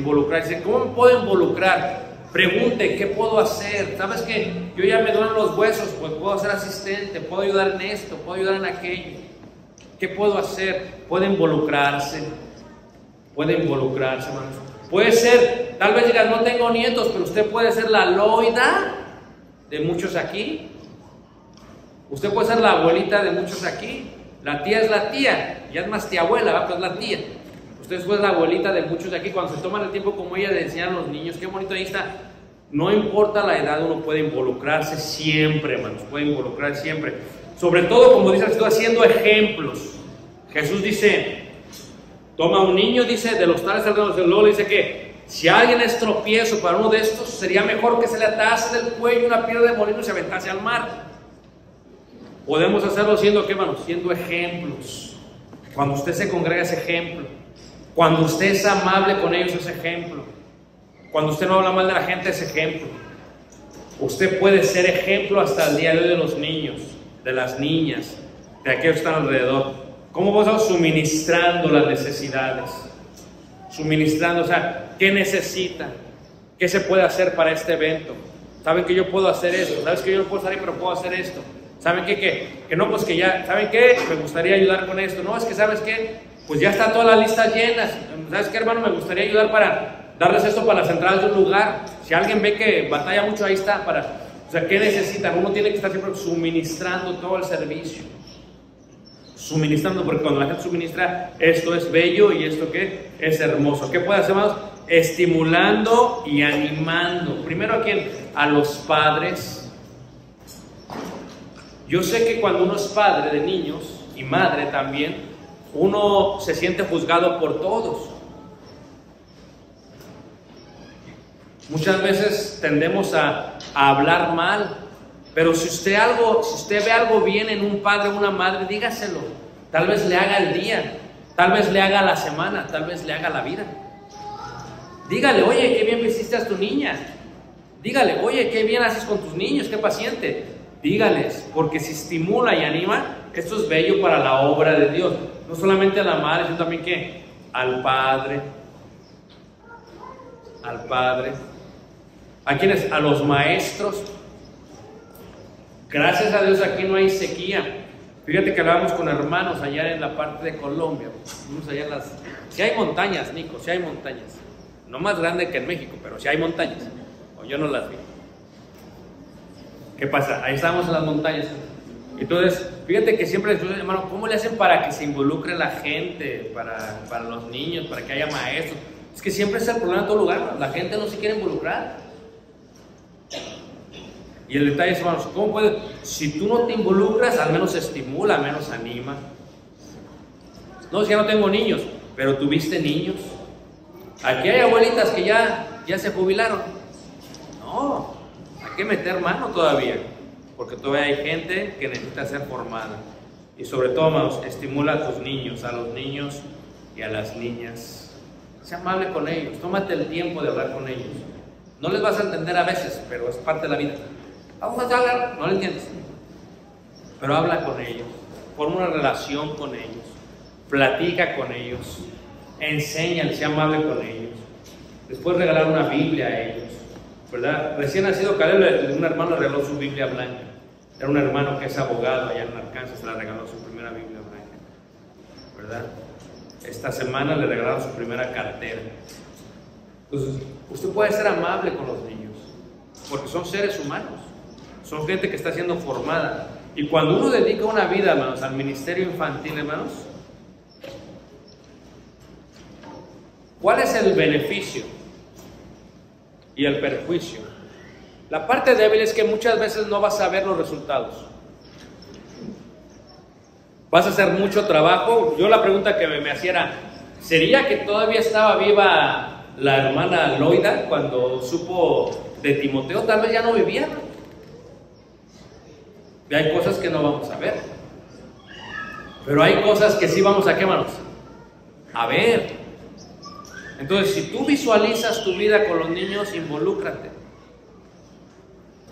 ¿Cómo me puedo involucrar? Pregunte, ¿qué puedo hacer? ¿Sabes qué? Yo ya me duelen los huesos, pues puedo ser asistente, puedo ayudar en esto, puedo ayudar en aquello. ¿Qué puedo hacer? Puede involucrarse. Puede involucrarse, hermanos. Puede ser, tal vez digas, no tengo nietos, pero usted puede ser la Loida de muchos aquí. Usted puede ser la abuelita de muchos aquí. La tía es la tía, ya es más tía abuela, ¿va? Pues la tía. Usted fue la abuelita de muchos de aquí. Cuando se toman el tiempo como ella de enseñar a los niños, qué bonito ahí está. No importa la edad, uno puede involucrarse siempre, hermanos. Puede involucrar siempre. Sobre todo, como dice, estoy haciendo ejemplos. Jesús dice, toma un niño, dice, de los tales alrededor, luego le dice que si alguien es tropiezo para uno de estos, sería mejor que se le atase del cuello una piedra de molino y se aventase al mar. Podemos hacerlo siendo, ¿qué, hermanos? Siendo ejemplos. Cuando usted se congrega es ejemplo. Cuando usted es amable con ellos es ejemplo. Cuando usted no habla mal de la gente es ejemplo. Usted puede ser ejemplo hasta el día de hoy de los niños, de las niñas, de aquellos que están alrededor. ¿Cómo vamos suministrando las necesidades? Suministrando, o sea, ¿qué necesitan? ¿Qué se puede hacer para este evento? ¿Saben que yo puedo hacer esto? ¿Sabes que yo no puedo salir pero puedo hacer esto? ¿Saben qué? Que no, pues que ya, ¿saben qué? Me gustaría ayudar con esto. No, es que ¿sabes qué? Pues ya están todas las listas llenas. ¿Sabes qué, hermano? Me gustaría ayudar para darles esto para las entradas de un lugar. Si alguien ve que batalla mucho, ahí está. O sea, ¿qué necesitan? Uno tiene que estar siempre suministrando todo el servicio. Suministrando, porque cuando la gente suministra, esto es bello y esto ¿qué? Es hermoso. ¿Qué puede hacer, hermanos? Estimulando y animando. Primero, ¿a quién? A los padres. Yo sé que cuando uno es padre de niños y madre también, uno se siente juzgado por todos. Muchas veces tendemos a hablar mal, pero si usted ve algo bien en un padre o una madre, dígaselo. Tal vez le haga el día. Tal vez le haga la semana, tal vez le haga la vida. Dígale, oye, qué bien vestiste a tu niña. Dígale, oye, qué bien haces con tus niños, qué paciente. Dígales, porque si estimula y anima, esto es bello para la obra de Dios. No solamente a la madre, sino también ¿qué? Al padre. Al padre. ¿A quiénes? A los maestros. Gracias a Dios aquí no hay sequía. Fíjate que hablábamos con hermanos allá en la parte de Colombia. Fuimos allá en las... Sí hay montañas, Nico, sí hay montañas. No más grande que en México, pero sí hay montañas. O yo no las vi. ¿Qué pasa? Ahí estábamos en las montañas. Entonces, fíjate que siempre les digo, hermano, ¿cómo le hacen para que se involucre la gente, para los niños, para que haya maestros? Es que siempre es el problema en todo lugar, la gente no se quiere involucrar. Y el detalle es, hermanos, ¿cómo puedes? Si tú no te involucras, al menos estimula, al menos anima. No, si ya no tengo niños, pero tuviste niños. Aquí hay abuelitas que ya se jubilaron. No, hay que meter mano todavía, porque todavía hay gente que necesita ser formada. Y sobre todo, hermanos, estimula a tus niños, a los niños y a las niñas. Sé amable con ellos, tómate el tiempo de hablar con ellos. No les vas a entender a veces, pero es parte de la vida. Vamos a hablar, no lo entiendes. Pero habla con ellos, forma una relación con ellos, platica con ellos, enséñale, sea amable con ellos. Después regalar una Biblia a ellos, ¿verdad? Recién nacido Caleb, un hermano le regaló su Biblia blanca. Era un hermano que es abogado allá en Arkansas, se le regaló su primera Biblia blanca, ¿verdad? Esta semana le regalaron su primera cartera. Entonces, usted puede ser amable con los niños, porque son seres humanos, son gente que está siendo formada. Y cuando uno dedica una vida, hermanos, al ministerio infantil, hermanos, ¿cuál es el beneficio y el perjuicio? La parte débil es que muchas veces no vas a ver los resultados. Vas a hacer mucho trabajo. Yo la pregunta que me hacía era, ¿sería que todavía estaba viva la hermana Loida cuando supo de Timoteo? Tal vez ya no vivía. Y hay cosas que no vamos a ver. Pero hay cosas que sí vamos a, ¿qué, hermanos? A ver. Entonces, si tú visualizas tu vida con los niños, involúcrate.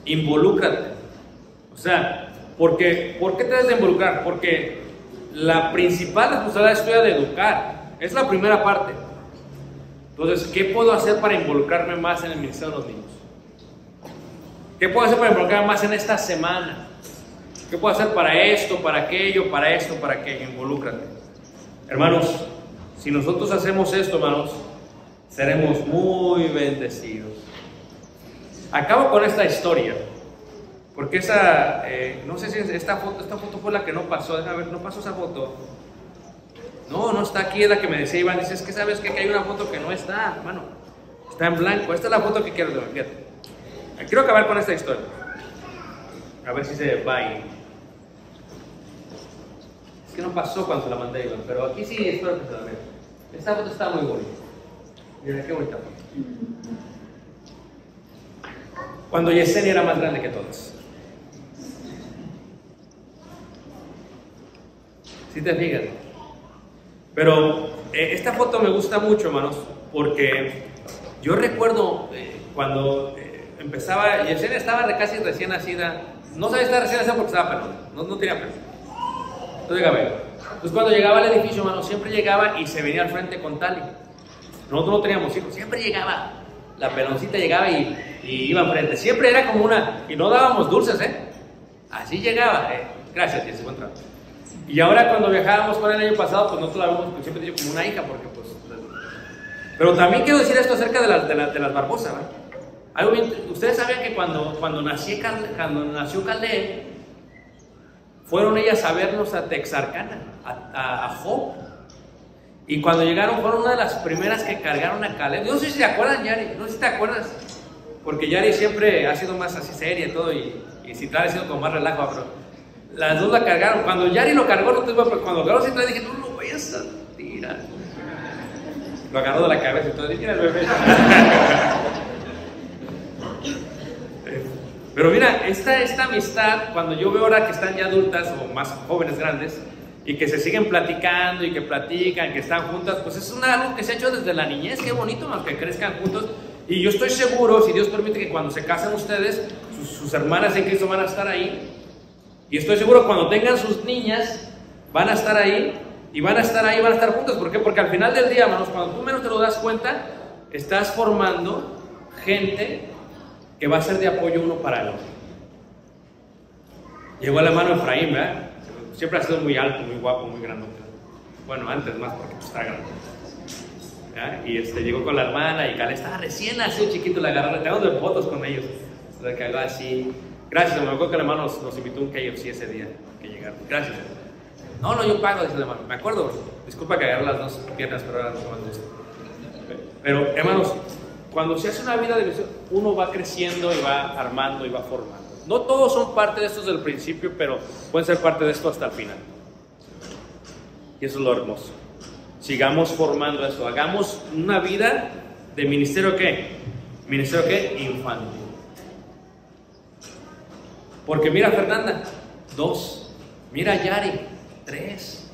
Involúcrate. O sea, ¿por qué te debes de involucrar? Porque la principal responsabilidad es tuya de educar. Es la primera parte. Entonces, ¿qué puedo hacer para involucrarme más en el ministerio de los niños? ¿Qué puedo hacer para involucrarme más en esta semana? ¿Qué puedo hacer para esto, para aquello, para esto, para aquello? Involúcrate. Hermanos, si nosotros hacemos esto, hermanos, seremos muy bendecidos. Acabo con esta historia, porque esa, no sé si esta foto fue la que no pasó. Déjame ver, no pasó esa foto. No está aquí, es la que me decía Iván. Dice, es que sabes que hay una foto que no está, hermano, está en blanco. Esta es la foto que quiero ver, fíjate. Quiero acabar con esta historia, a ver si se va ahí. Es que no pasó cuando se la mandé a Iván, pero aquí sí espero que se la vea. Esta foto está muy bonita. Mira qué bonita foto. Cuando Yesenia era más grande que todos. ¿Sí te fijas? Pero esta foto me gusta mucho, hermanos, porque yo recuerdo cuando empezaba, Yesenia estaba casi recién nacida. No sabía estar recién nacida porque estaba pelona, no tenía pelo. Entonces, entonces cuando llegaba al edificio, hermano, siempre llegaba y se venía al frente con Tali. Nosotros no teníamos hijos, siempre llegaba, la peloncita llegaba y iba enfrente. Siempre era como una, y no dábamos dulces, así llegaba, gracias, que se encontraba. Y ahora cuando viajábamos con el año pasado, pues nosotros la vemos siempre dicho como una hija, porque pues... Pero también quiero decir esto acerca de las Barbosa, ¿verdad? Algo bien, ustedes sabían que cuando nació Caleb, fueron ellas a vernos a Texarkana, a Job. Y cuando llegaron, fueron una de las primeras que cargaron a Caleb. Yo no sé si te acuerdas, Yari, no sé si te acuerdas, porque Yari siempre ha sido más así seria y todo, y Citra ha sido como más relajo, pero las dos la cargaron. Cuando Yari lo cargó, no tuvo, pero cuando cargó Citra, dije, no lo vayas a tirar. Lo agarró de la cabeza y todo, mira el bebé. Pero mira, esta amistad, cuando yo veo ahora que están ya adultas o más jóvenes, grandes, y que se siguen platicando y que platican, que están juntas, pues es algo que se ha hecho desde la niñez. Qué bonito, más que crezcan juntos. Y yo estoy seguro, si Dios permite, que cuando se casen ustedes, sus hermanas en Cristo van a estar ahí. Y estoy seguro cuando tengan sus niñas, van a estar ahí, y van a estar ahí, van a estar juntos. ¿Por qué? Porque al final del día, hermanos, cuando tú menos te lo das cuenta, estás formando gente que va a ser de apoyo uno para el otro. Llegó el hermano Efraín, ¿verdad? Siempre ha sido muy alto, muy guapo, muy grandote. Bueno, antes más porque está grande. ¿Ya? Y llegó con la hermana y Caleb estaba recién nacido chiquito, la agarraron. Tengo de fotos con ellos. La que haga así. Gracias, me acuerdo que el hermano nos invitó a un KFC ese día que llegaron. Gracias. No, yo pago, dice el hermano. Me acuerdo, disculpa que agarré las dos piernas, pero ahora no me gusta. Pero, hermanos, cuando se hace una vida de misión, uno va creciendo y va armando y va formando. No todos son parte de esto desde el principio, pero pueden ser parte de esto hasta el final. Y eso es lo hermoso. Sigamos formando eso. Hagamos una vida de ministerio, ¿qué? ¿Ministerio qué? Infantil. Porque mira Fernanda, 2. Mira Yari, 3.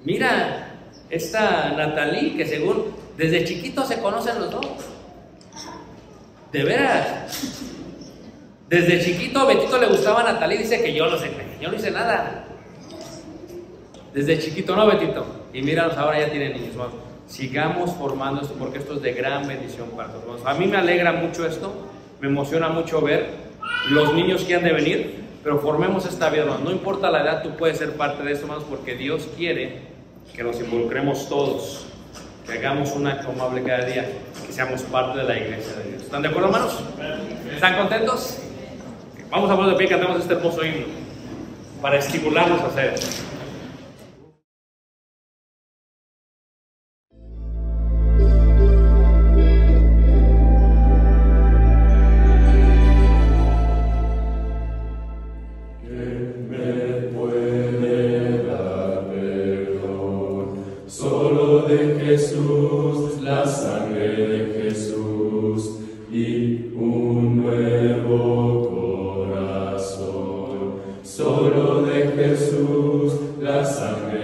Mira esta Natalie, que según desde chiquitos se conocen los dos. De veras. Desde chiquito Betito le gustaba a Natalie, dice que yo no sé, yo no hice nada. Desde chiquito, ¿no, Betito? Y míranos, ahora ya tienen niños. Vamos, sigamos formando esto porque esto es de gran bendición para todos. A mí me alegra mucho esto, me emociona mucho ver los niños que han de venir, pero formemos esta vida, hermanos. No importa la edad, tú puedes ser parte de esto, hermanos, porque Dios quiere que nos involucremos todos, que hagamos un acto amable cada día, que seamos parte de la iglesia de Dios. ¿Están de acuerdo, hermanos? ¿Están contentos? Vamos a poner de pie y cantamos este hermoso himno para estimularnos a hacer esto. Jesús, la sangre de Jesús y un nuevo corazón. Solo de Jesús, la sangre